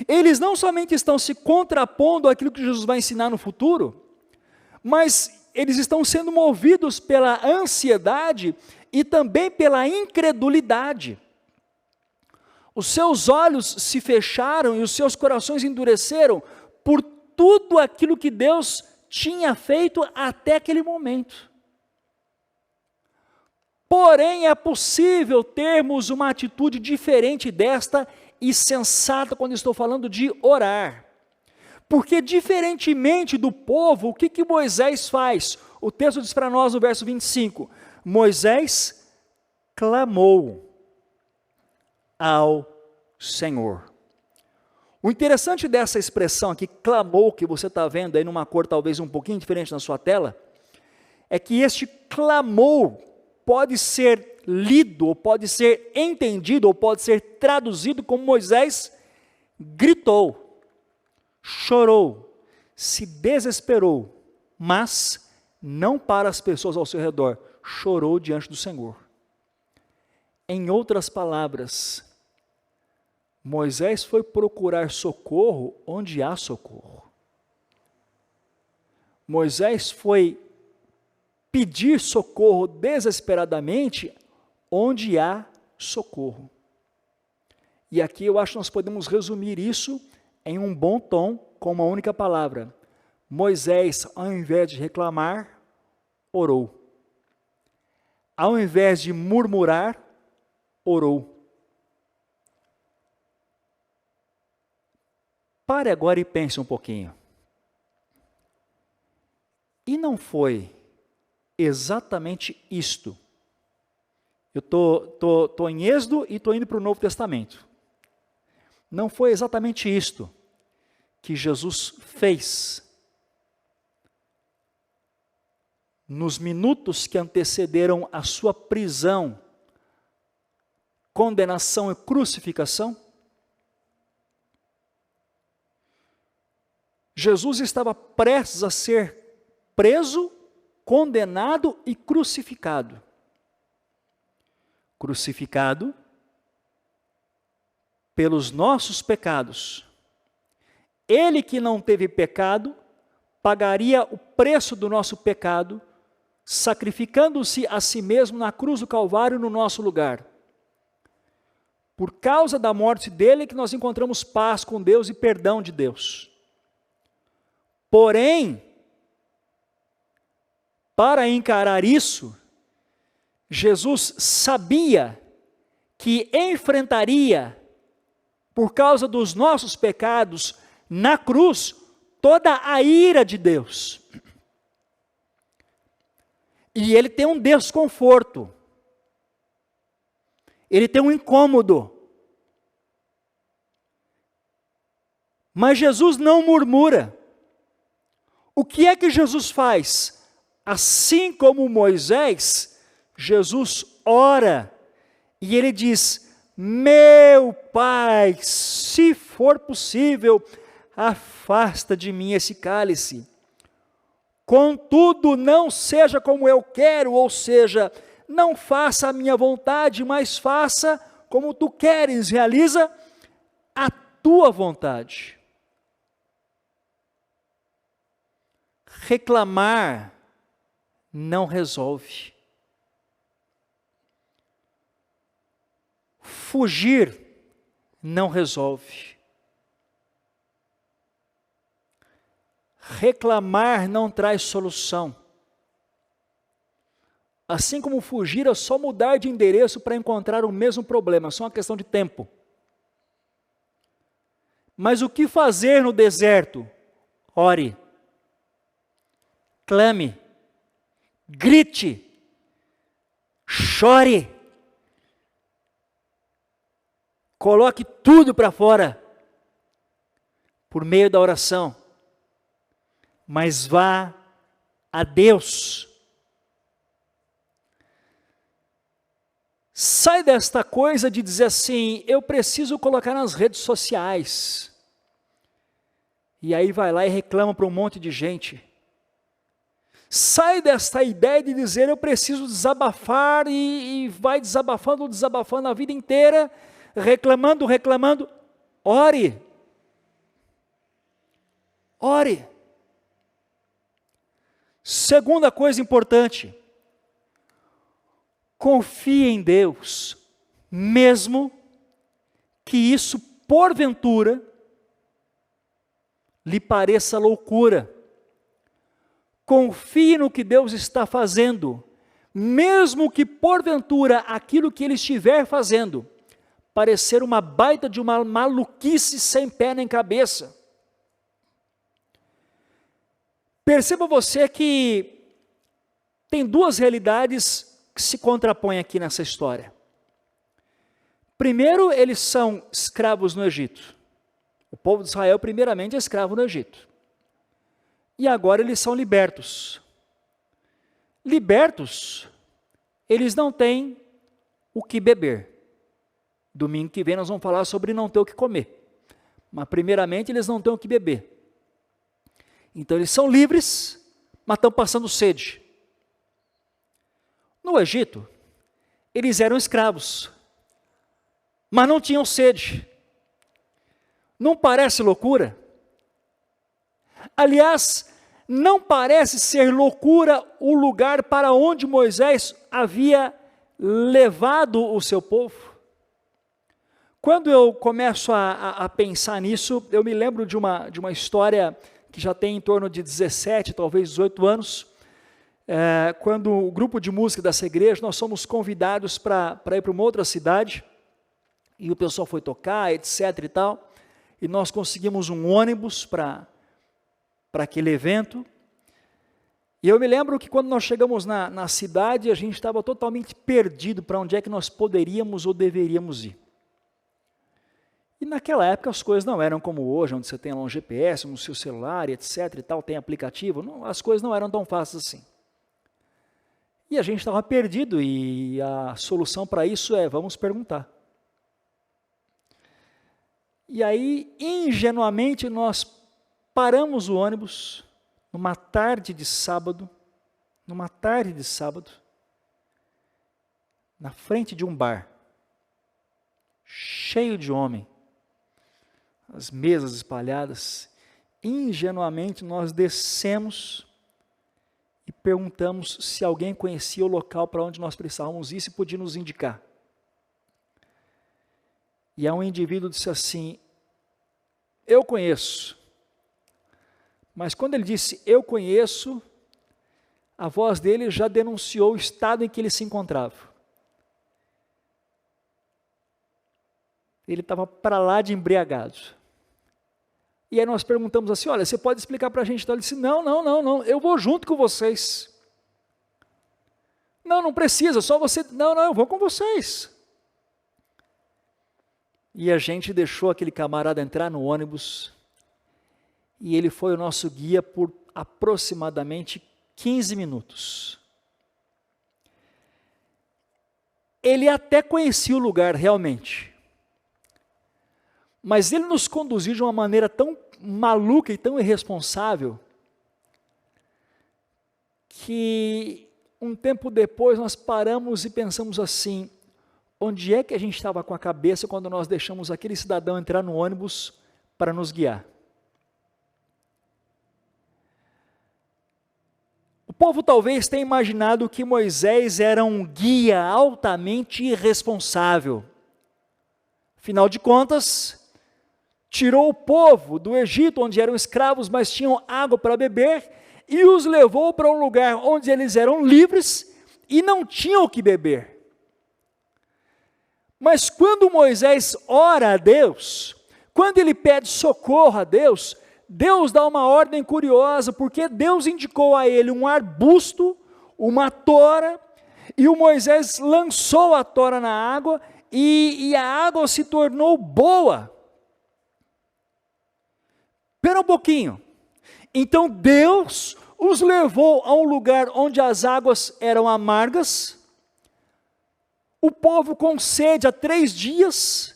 Eles não somente estão se contrapondo àquilo que Jesus vai ensinar no futuro, mas eles estão sendo movidos pela ansiedade e também pela incredulidade. Os seus olhos se fecharam e os seus corações endureceram por tudo aquilo que Deus tinha feito até aquele momento. Porém, é possível termos uma atitude diferente desta e sensata quando estou falando de orar. Porque, diferentemente do povo, o que Moisés faz? O texto diz para nós no verso 25: Moisés clamou ao Senhor. O interessante dessa expressão aqui, clamou, que você está vendo aí numa cor talvez um pouquinho diferente na sua tela, é que este clamou pode ser lido, ou pode ser entendido, ou pode ser traduzido como Moisés gritou, chorou, se desesperou, mas não para as pessoas ao seu redor, chorou diante do Senhor. Em outras palavras, Moisés foi procurar socorro onde há socorro. Moisés foi pedir socorro desesperadamente onde há socorro. E aqui eu acho que nós podemos resumir isso em um bom tom com uma única palavra. Moisés, ao invés de reclamar, orou. Ao invés de murmurar, orou. Pare agora e pense um pouquinho. E não foi exatamente isto? Eu estou em Êxodo e estou indo para o Novo Testamento. Não foi exatamente isto que Jesus fez nos minutos que antecederam a sua prisão, condenação e crucificação? Jesus estava prestes a ser preso, condenado e crucificado. Crucificado pelos nossos pecados. Ele que não teve pecado, pagaria o preço do nosso pecado, sacrificando-se a si mesmo na cruz do Calvário no nosso lugar. Por causa da morte dele que nós encontramos paz com Deus e perdão de Deus. Porém, para encarar isso, Jesus sabia que enfrentaria, por causa dos nossos pecados, na cruz, toda a ira de Deus. E ele tem um desconforto. Ele tem um incômodo. Mas Jesus não murmura. O que é que Jesus faz? Assim como Moisés, Jesus ora e ele diz: meu Pai, se for possível, afasta de mim esse cálice. Contudo, não seja como eu quero, ou seja, não faça a minha vontade, mas faça como tu queres, realiza a tua vontade. Reclamar não resolve. Fugir não resolve. Reclamar não traz solução. Assim como fugir é só mudar de endereço para encontrar o mesmo problema, é só uma questão de tempo. Mas o que fazer no deserto? Ore, clame, grite, chore, coloque tudo para fora, por meio da oração, mas vá a Deus. Sai desta coisa de dizer assim, eu preciso colocar nas redes sociais, e aí vai lá e reclama para um monte de gente. Sai desta ideia de dizer, eu preciso desabafar, e vai desabafando a vida inteira, reclamando, ore. Ore. Segunda coisa importante, confie em Deus, mesmo que isso, porventura, lhe pareça loucura. Confie no que Deus está fazendo, mesmo que, porventura, aquilo que Ele estiver fazendo parecer uma baita de uma maluquice sem pé nem cabeça. Perceba você que tem duas realidades que se contrapõem aqui nessa história. Primeiro, eles são escravos no Egito. O povo de Israel, primeiramente, é escravo no Egito. E agora eles são libertos. Libertos, eles não têm o que beber. Domingo que vem nós vamos falar sobre não ter o que comer. Mas primeiramente eles não têm o que beber. Então eles são livres, mas estão passando sede. No Egito, eles eram escravos, mas não tinham sede. Não parece loucura? Aliás, não parece ser loucura o lugar para onde Moisés havia levado o seu povo? Quando eu começo a pensar nisso, eu me lembro de uma história que já tem em torno de 17, talvez 18 anos, quando o grupo de música dessa igreja, nós somos convidados para ir para uma outra cidade, e o pessoal foi tocar, etc. e tal, e nós conseguimos um ônibus para aquele evento. E eu me lembro que quando nós chegamos na cidade, a gente estava totalmente perdido para onde é que nós poderíamos ou deveríamos ir. E naquela época as coisas não eram como hoje, onde você tem lá um GPS no seu celular, etc. e tal, tem aplicativo, não, as coisas não eram tão fáceis assim. E a gente estava perdido, e a solução para isso é, vamos perguntar. E aí, ingenuamente, nós paramos o ônibus, numa tarde de sábado, na frente de um bar, cheio de homem, as mesas espalhadas. Ingenuamente nós descemos e perguntamos se alguém conhecia o local para onde nós precisávamos ir, se podia nos indicar. E aí um indivíduo disse assim: eu conheço. Mas quando ele disse eu conheço, a voz dele já denunciou o estado em que ele se encontrava. Ele estava para lá de embriagado. E aí nós perguntamos assim: olha, você pode explicar para a gente? Então ele disse: não, eu vou junto com vocês. Não precisa, só você. Não, eu vou com vocês. E a gente deixou aquele camarada entrar no ônibus, e ele foi o nosso guia por aproximadamente 15 minutos. Ele até conhecia o lugar realmente, mas ele nos conduziu de uma maneira tão maluca e tão irresponsável, que um tempo depois nós paramos e pensamos assim: onde é que a gente estava com a cabeça quando nós deixamos aquele cidadão entrar no ônibus para nos guiar? O povo talvez tenha imaginado que Moisés era um guia altamente irresponsável. Afinal de contas, tirou o povo do Egito, onde eram escravos, mas tinham água para beber, e os levou para um lugar onde eles eram livres e não tinham o que beber. Mas quando Moisés ora a Deus, quando ele pede socorro a Deus, Deus dá uma ordem curiosa, porque Deus indicou a ele um arbusto, uma tora, e o Moisés lançou a tora na água, e a água se tornou boa. Espera um pouquinho. Então Deus os levou a um lugar onde as águas eram amargas, o povo com sede há 3 dias,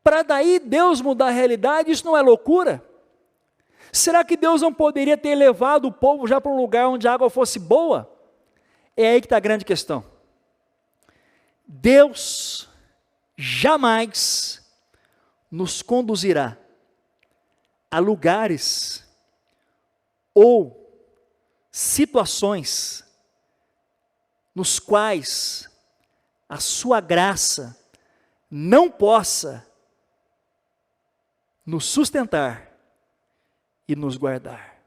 para daí Deus mudar a realidade. Isso não é loucura? Será que Deus não poderia ter levado o povo já para um lugar onde a água fosse boa? É aí que está a grande questão. Deus jamais nos conduzirá a lugares ou situações nos quais a sua graça não possa nos sustentar e nos guardar.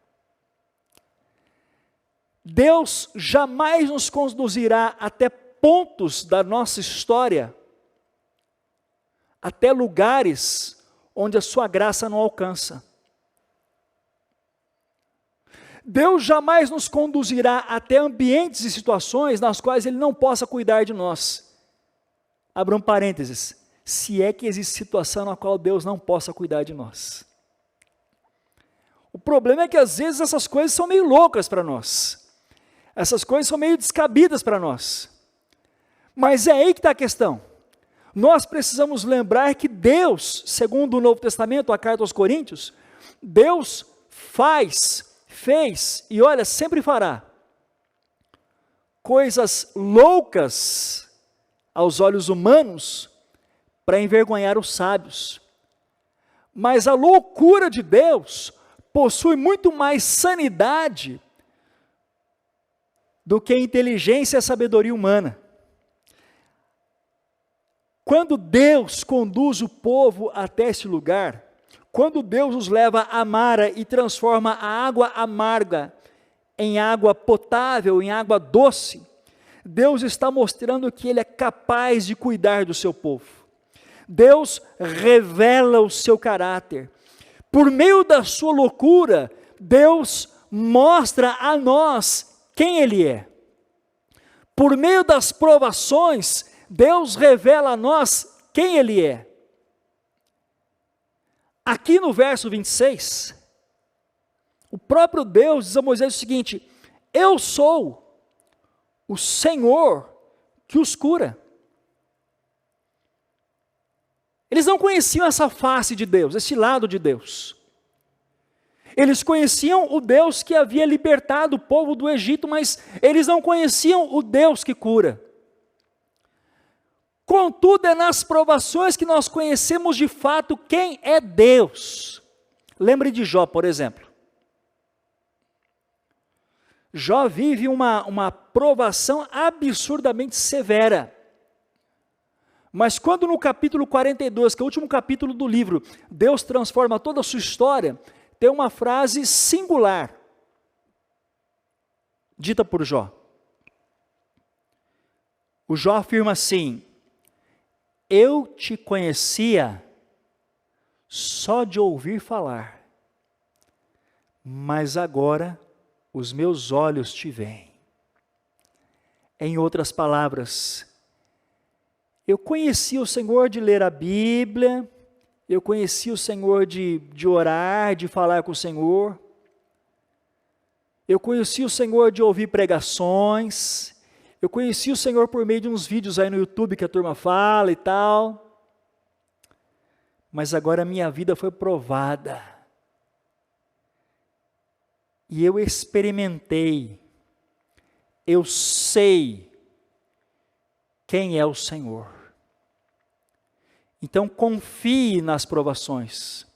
Deus jamais nos conduzirá até pontos da nossa história, até lugares onde a sua graça não alcança. Deus jamais nos conduzirá até ambientes e situações nas quais Ele não possa cuidar de nós. Abra um parênteses: se é que existe situação na qual Deus não possa cuidar de nós. O problema é que às vezes essas coisas são meio loucas para nós. Essas coisas são meio descabidas para nós. Mas é aí que está a questão. Nós precisamos lembrar que Deus, segundo o Novo Testamento, a carta aos Coríntios, Deus fez e olha, sempre fará coisas loucas aos olhos humanos para envergonhar os sábios. Mas a loucura de Deus possui muito mais sanidade do que a inteligência e a sabedoria humana. Quando Deus conduz o povo até esse lugar, quando Deus os leva à mara e transforma a água amarga em água potável, em água doce, Deus está mostrando que Ele é capaz de cuidar do seu povo. Deus revela o seu caráter. Por meio da sua loucura, Deus mostra a nós quem Ele é. Por meio das provações, Deus revela a nós quem Ele é. Aqui no verso 26, o próprio Deus diz a Moisés o seguinte: eu sou o Senhor que os cura. Eles não conheciam essa face de Deus, esse lado de Deus. Eles conheciam o Deus que havia libertado o povo do Egito, mas eles não conheciam o Deus que cura. Contudo, é nas provações que nós conhecemos de fato quem é Deus. Lembre de Jó, por exemplo. Jó vive uma provação absurdamente severa. Mas quando no capítulo 42, que é o último capítulo do livro, Deus transforma toda a sua história, tem uma frase singular, dita por Jó. O Jó afirma assim: eu te conhecia só de ouvir falar, mas agora os meus olhos te veem. Em outras palavras, eu conheci o Senhor de ler a Bíblia, eu conheci o Senhor de orar, de falar com o Senhor, eu conheci o Senhor de ouvir pregações, eu conheci o Senhor por meio de uns vídeos aí no YouTube que a turma fala e tal, mas agora a minha vida foi provada, e eu experimentei, eu sei quem é o Senhor. Então confie nas provações,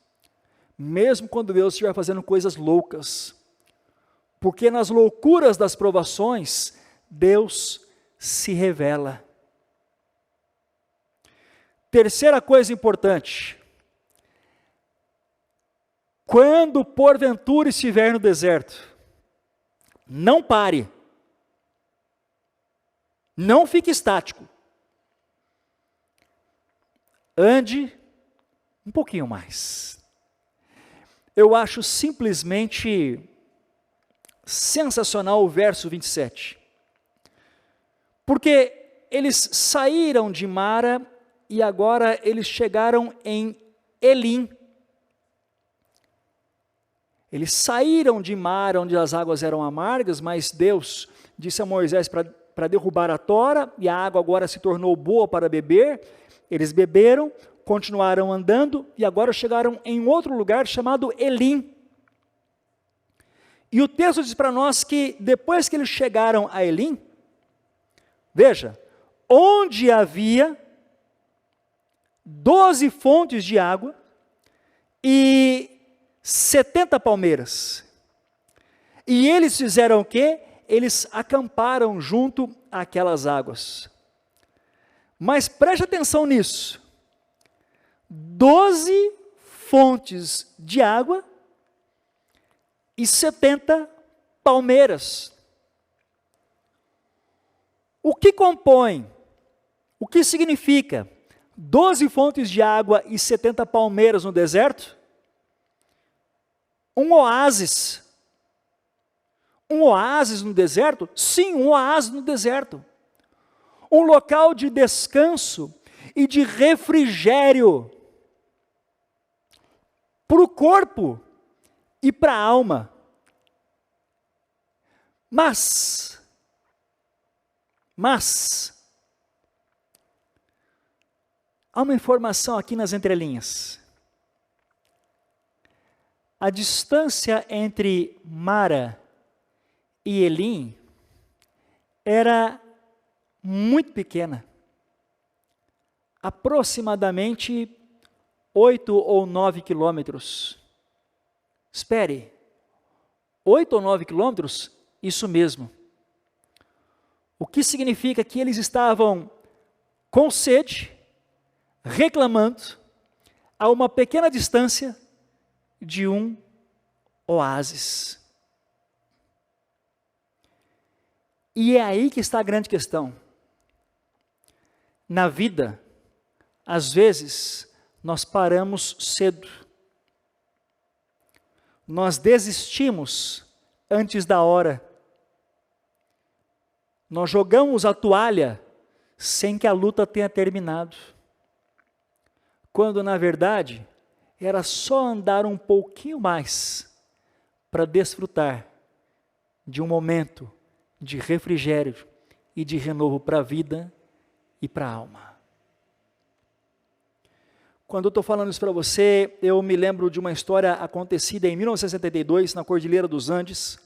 mesmo quando Deus estiver fazendo coisas loucas, porque nas loucuras das provações, Deus se revela. Terceira coisa importante: quando porventura estiver no deserto, não pare, não fique estático, ande um pouquinho mais. Eu acho simplesmente sensacional o verso 27, porque eles saíram de Mara e agora eles chegaram em Elim. Eles saíram de Mara, onde as águas eram amargas, mas Deus disse a Moisés para derrubar a tora, e a água agora se tornou boa para beber. Eles beberam, continuaram andando, e agora chegaram em outro lugar chamado Elim. E o texto diz para nós que depois que eles chegaram a Elim, veja, onde havia 12 fontes de água e 70 palmeiras. E eles fizeram o quê? Eles acamparam junto àquelas águas. Mas preste atenção nisso. 12 fontes de água e 70 palmeiras. O que compõe? O que significa 12 fontes de água e 70 palmeiras no deserto? Um oásis. Um oásis no deserto? Sim, um oásis no deserto. Um local de descanso e de refrigério para o corpo e para a alma. Mas, há uma informação aqui nas entrelinhas. A distância entre Mara e Elim era muito pequena, aproximadamente 8 ou 9 quilômetros. Espere, 8 ou 9 quilômetros? Isso mesmo. O que significa que eles estavam com sede, reclamando, a uma pequena distância de um oásis. E é aí que está a grande questão. Na vida, às vezes, nós paramos cedo. Nós desistimos antes da hora. Nós jogamos a toalha sem que a luta tenha terminado. Quando, na verdade, era só andar um pouquinho mais para desfrutar de um momento de refrigério e de renovo para a vida e para a alma. Quando eu estou falando isso para você, eu me lembro de uma história acontecida em 1972, na Cordilheira dos Andes,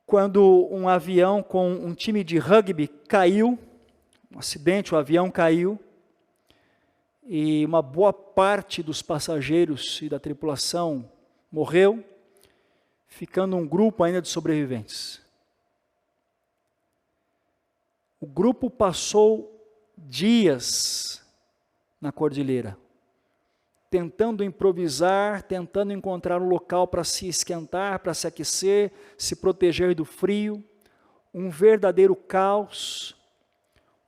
quando um avião com um time de rugby caiu, um acidente, o avião caiu, e uma boa parte dos passageiros e da tripulação morreu, ficando um grupo ainda de sobreviventes. O grupo passou dias na cordilheira, tentando improvisar, tentando encontrar um local para se esquentar, para se aquecer, se proteger do frio, um verdadeiro caos.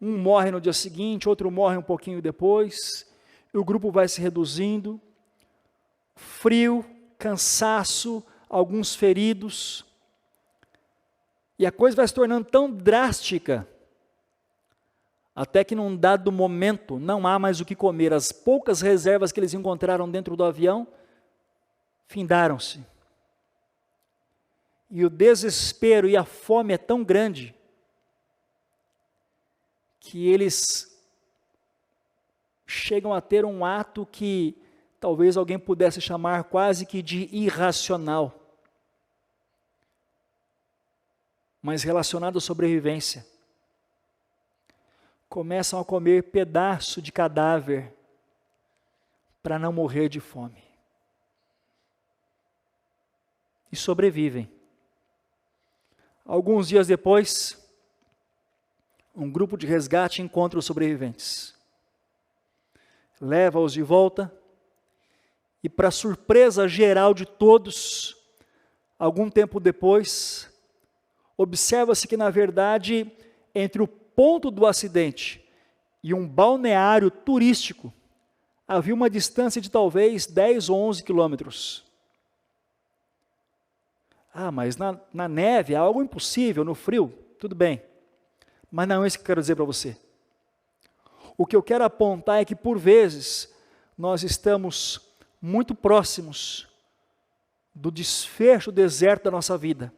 Um morre no dia seguinte, outro morre um pouquinho depois, e o grupo vai se reduzindo, frio, cansaço, alguns feridos, e a coisa vai se tornando tão drástica, até que num dado momento não há mais o que comer. As poucas reservas que eles encontraram dentro do avião findaram-se. E o desespero e a fome é tão grande que eles chegam a ter um ato que talvez alguém pudesse chamar quase que de irracional, mas relacionado à sobrevivência. Começam a comer pedaço de cadáver para não morrer de fome. E sobrevivem. Alguns dias depois, um grupo de resgate encontra os sobreviventes. Leva-os de volta e, para surpresa geral de todos, algum tempo depois, observa-se que, na verdade, entre o ponto do acidente e um balneário turístico, havia uma distância de talvez 10 ou 11 quilômetros. Ah, mas na neve é algo impossível, no frio, tudo bem. Mas não é isso que eu quero dizer para você. O que eu quero apontar é que, por vezes, nós estamos muito próximos do desfecho deserto da nossa vida,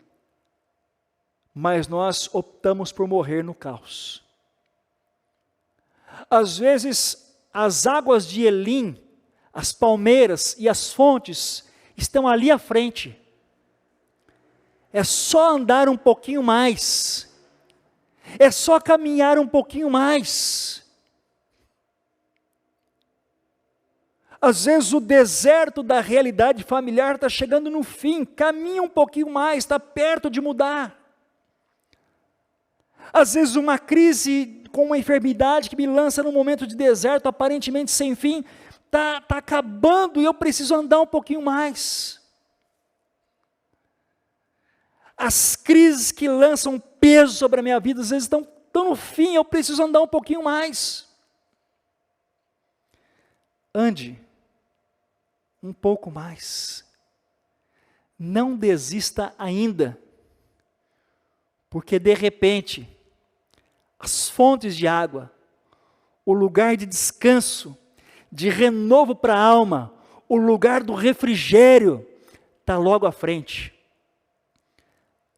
mas nós optamos por morrer no caos. Às vezes, as águas de Elim, as palmeiras e as fontes estão ali à frente. É só andar um pouquinho mais. É só caminhar um pouquinho mais. Às vezes o deserto da realidade familiar está chegando no fim, caminha um pouquinho mais, está perto de mudar. Às vezes uma crise com uma enfermidade que me lança num momento de deserto aparentemente sem fim, está acabando e eu preciso andar um pouquinho mais. As crises que lançam peso sobre a minha vida, às vezes estão no fim, eu preciso andar um pouquinho mais. Ande um pouco mais. Não desista ainda, porque de repente, as fontes de água, o lugar de descanso, de renovo para a alma, o lugar do refrigério, está logo à frente.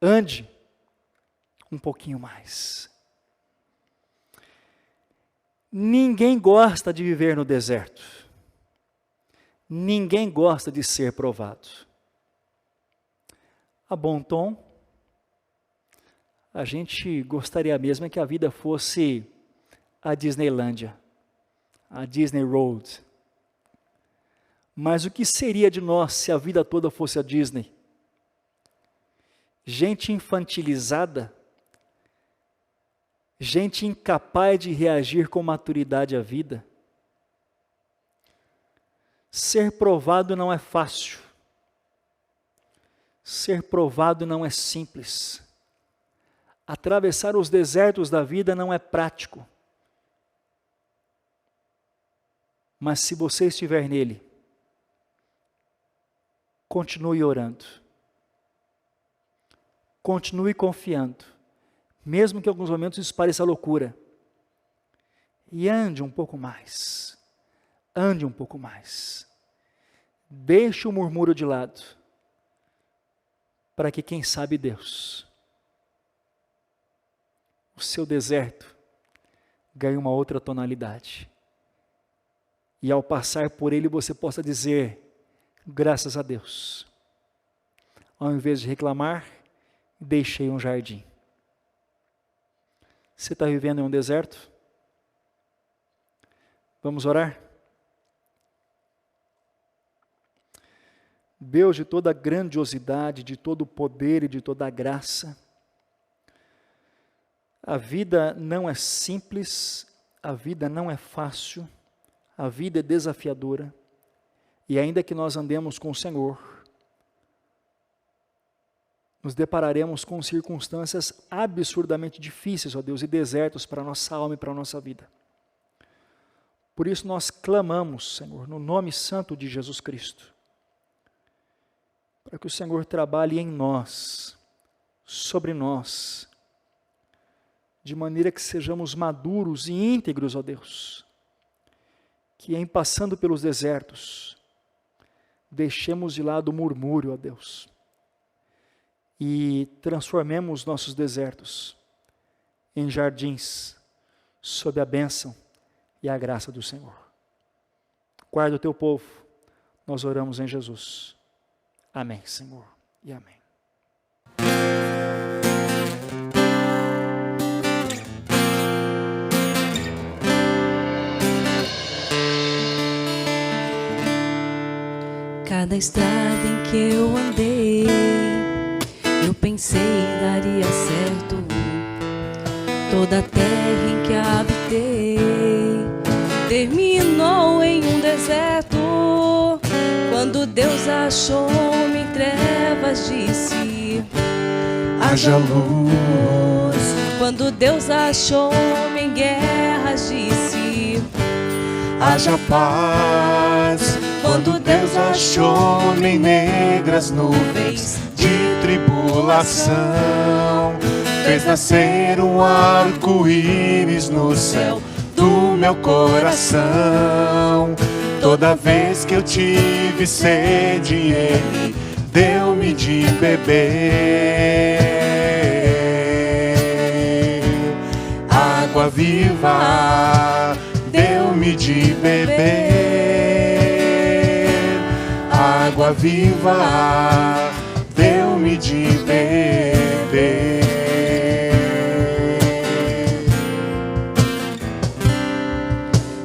Ande um pouquinho mais. Ninguém gosta de viver no deserto. Ninguém gosta de ser provado. A bom tom, a gente gostaria mesmo que a vida fosse a Disneylândia, a Disney Road. Mas o que seria de nós se a vida toda fosse a Disney? Gente infantilizada, gente incapaz de reagir com maturidade à vida. Ser provado não é fácil. Ser provado não é simples. Atravessar os desertos da vida não é prático. Mas se você estiver nele, continue orando. Continue confiando, mesmo que em alguns momentos isso pareça loucura. E ande um pouco mais. Ande um pouco mais. Deixe o murmúrio de lado, para que, quem sabe, Deus, o seu deserto, ganhe uma outra tonalidade. E ao passar por ele, você possa dizer, graças a Deus, ao invés de reclamar, deixei um jardim. Você está vivendo em um deserto? Vamos orar? Deus de toda a grandiosidade, de todo o poder e de toda a graça. A vida não é simples, a vida não é fácil, a vida é desafiadora. E ainda que nós andemos com o Senhor, nos depararemos com circunstâncias absurdamente difíceis, ó Deus, e desertos para a nossa alma e para a nossa vida. Por isso nós clamamos, Senhor, no nome santo de Jesus Cristo, para que o Senhor trabalhe em nós, sobre nós, de maneira que sejamos maduros e íntegros, ó Deus, que em passando pelos desertos, deixemos de lado o murmúrio, ó Deus, e transformemos nossos desertos em jardins, sob a bênção e a graça do Senhor. Guarda o teu povo, nós oramos em Jesus. Amém, Senhor, e amém. Cada estrada em que eu andei, eu pensei daria certo. Toda a terra em que habitei terminou em um deserto. Quando Deus achou-me em trevas, disse: haja luz. Quando Deus achou-me em guerras, disse: haja paz. Quando Deus achou-me em negras nuvens de tribulação, fez nascer um arco-íris no céu do meu coração. Toda vez que eu tive sede, Ele deu-me de beber. Água viva, deu-me de beber. Água viva, deu-me de beber.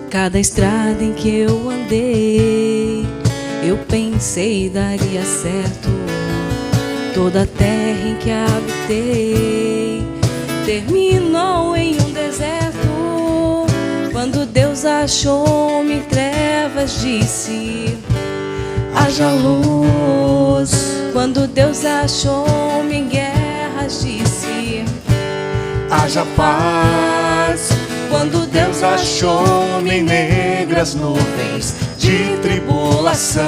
Cada estrada em que eu andei, eu pensei daria certo. Toda a terra em que habitei terminou em um deserto. Quando Deus achou-me em trevas, disse: haja luz. Quando Deus achou-me em guerras, disse: haja paz. Quando Deus achou-me em negras nuvens de tribulação,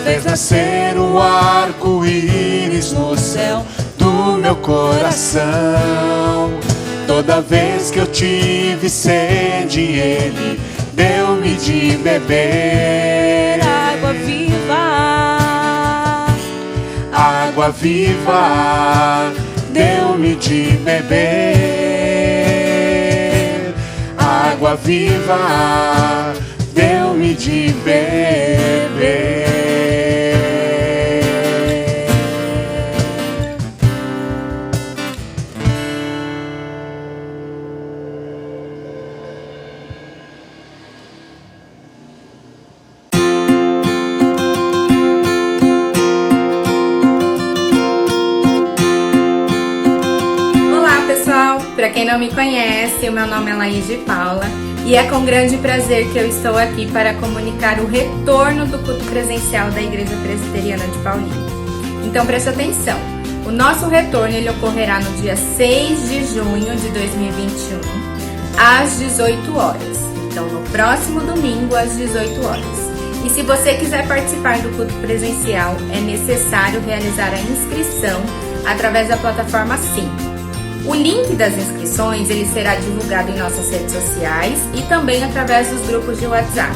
fez nascer um arco-íris no céu do meu coração. Toda vez que eu tive sede, Ele deu-me de beber. Água viva, água viva, deu-me de beber. Água viva, deu-me de beber. Para quem não me conhece, o meu nome é Laís de Paula e é com grande prazer que eu estou aqui para comunicar o retorno do culto presencial da Igreja Presbiteriana de Paulínia. Então preste atenção, o nosso retorno ele ocorrerá no dia 6 de junho de 2021, às 18 horas. Então no próximo domingo, às 18 horas. E se você quiser participar do culto presencial, é necessário realizar a inscrição através da plataforma Sim. O link das inscrições ele será divulgado em nossas redes sociais e também através dos grupos de WhatsApp.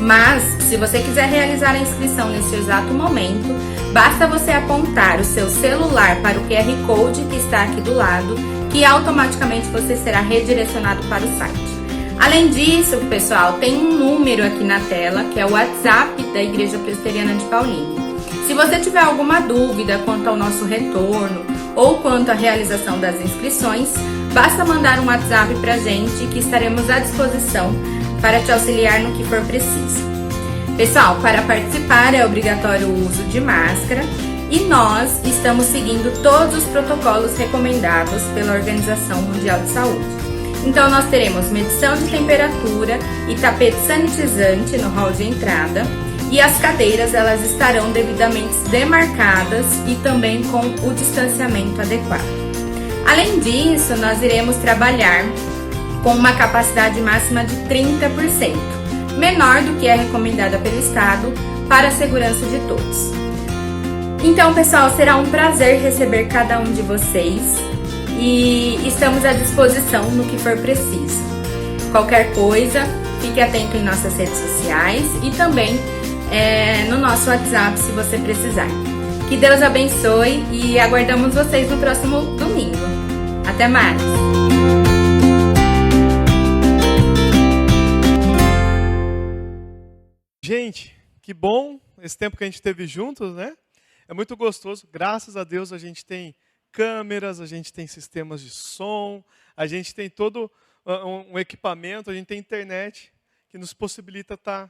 Mas, se você quiser realizar a inscrição nesse exato momento, basta você apontar o seu celular para o QR Code que está aqui do lado, que automaticamente você será redirecionado para o site. Além disso, pessoal, tem um número aqui na tela, que é o WhatsApp da Igreja Presbiteriana de Paulínia. Se você tiver alguma dúvida quanto ao nosso retorno ou quanto à realização das inscrições, basta mandar um WhatsApp pra gente que estaremos à disposição para te auxiliar no que for preciso. Pessoal, para participar é obrigatório o uso de máscara e nós estamos seguindo todos os protocolos recomendados pela Organização Mundial de Saúde. Então nós teremos medição de temperatura e tapete sanitizante no hall de entrada e as cadeiras elas estarão devidamente demarcadas e também com o distanciamento adequado. Além disso, nós iremos trabalhar com uma capacidade máxima de 30%, menor do que é recomendada pelo Estado para a segurança de todos. Então, pessoal, será um prazer receber cada um de vocês e estamos à disposição no que for preciso. Qualquer coisa, fique atento em nossas redes sociais e também no nosso WhatsApp se você precisar. Que Deus abençoe e aguardamos vocês no próximo domingo. Até mais! Gente, que bom esse tempo que a gente teve juntos, né? É muito gostoso. Graças a Deus a gente tem câmeras, a gente tem sistemas de som, a gente tem todo um equipamento, a gente tem internet que nos possibilita estar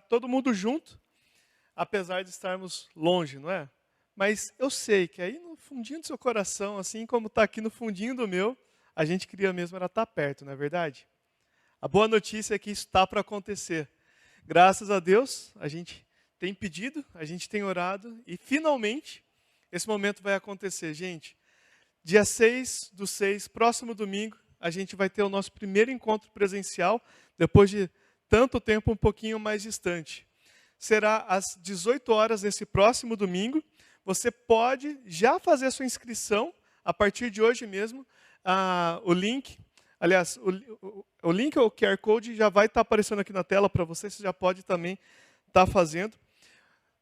todo mundo junto, apesar de estarmos longe, não é? Mas eu sei que aí no fundinho do seu coração, assim como está aqui no fundinho do meu, a gente queria mesmo era estar perto, não é verdade? A boa notícia é que isso está para acontecer. Graças a Deus, a gente tem pedido, a gente tem orado e finalmente esse momento vai acontecer, gente. Dia 6/6, próximo domingo, a gente vai ter o nosso primeiro encontro presencial, depois de tanto tempo um pouquinho mais distante. Será às 18 horas nesse próximo domingo. Você pode já fazer a sua inscrição a partir de hoje mesmo. O link, aliás, o link ou o QR Code já vai estar aparecendo aqui na tela para você já pode também estar fazendo.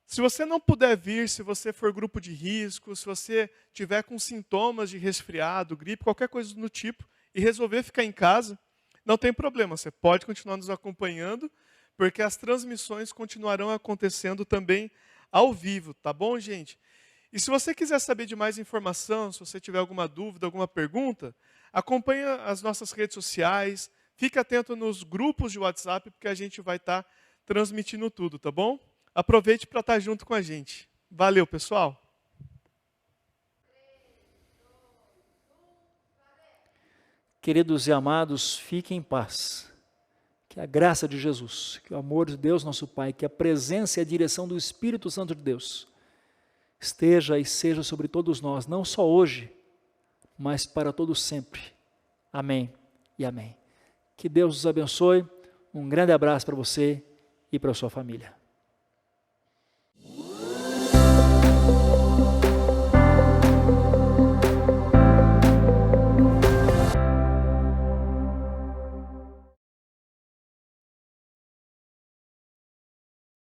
Se você não puder vir, se você for grupo de risco, se você tiver com sintomas de resfriado, gripe, qualquer coisa do tipo, e resolver ficar em casa, não tem problema, você pode continuar nos acompanhando, porque as transmissões continuarão acontecendo também ao vivo, tá bom, gente? E se você quiser saber de mais informação, se você tiver alguma dúvida, alguma pergunta, acompanhe as nossas redes sociais, fique atento nos grupos de WhatsApp, porque a gente vai estar transmitindo tudo, tá bom? Aproveite para estar junto com a gente. Valeu, pessoal! Queridos e amados, fiquem em paz. Que a graça de Jesus, que o amor de Deus nosso Pai, que a presença e a direção do Espírito Santo de Deus esteja e seja sobre todos nós, não só hoje, mas para todos sempre. Amém e amém. Que Deus os abençoe. Um grande abraço para você e para a sua família.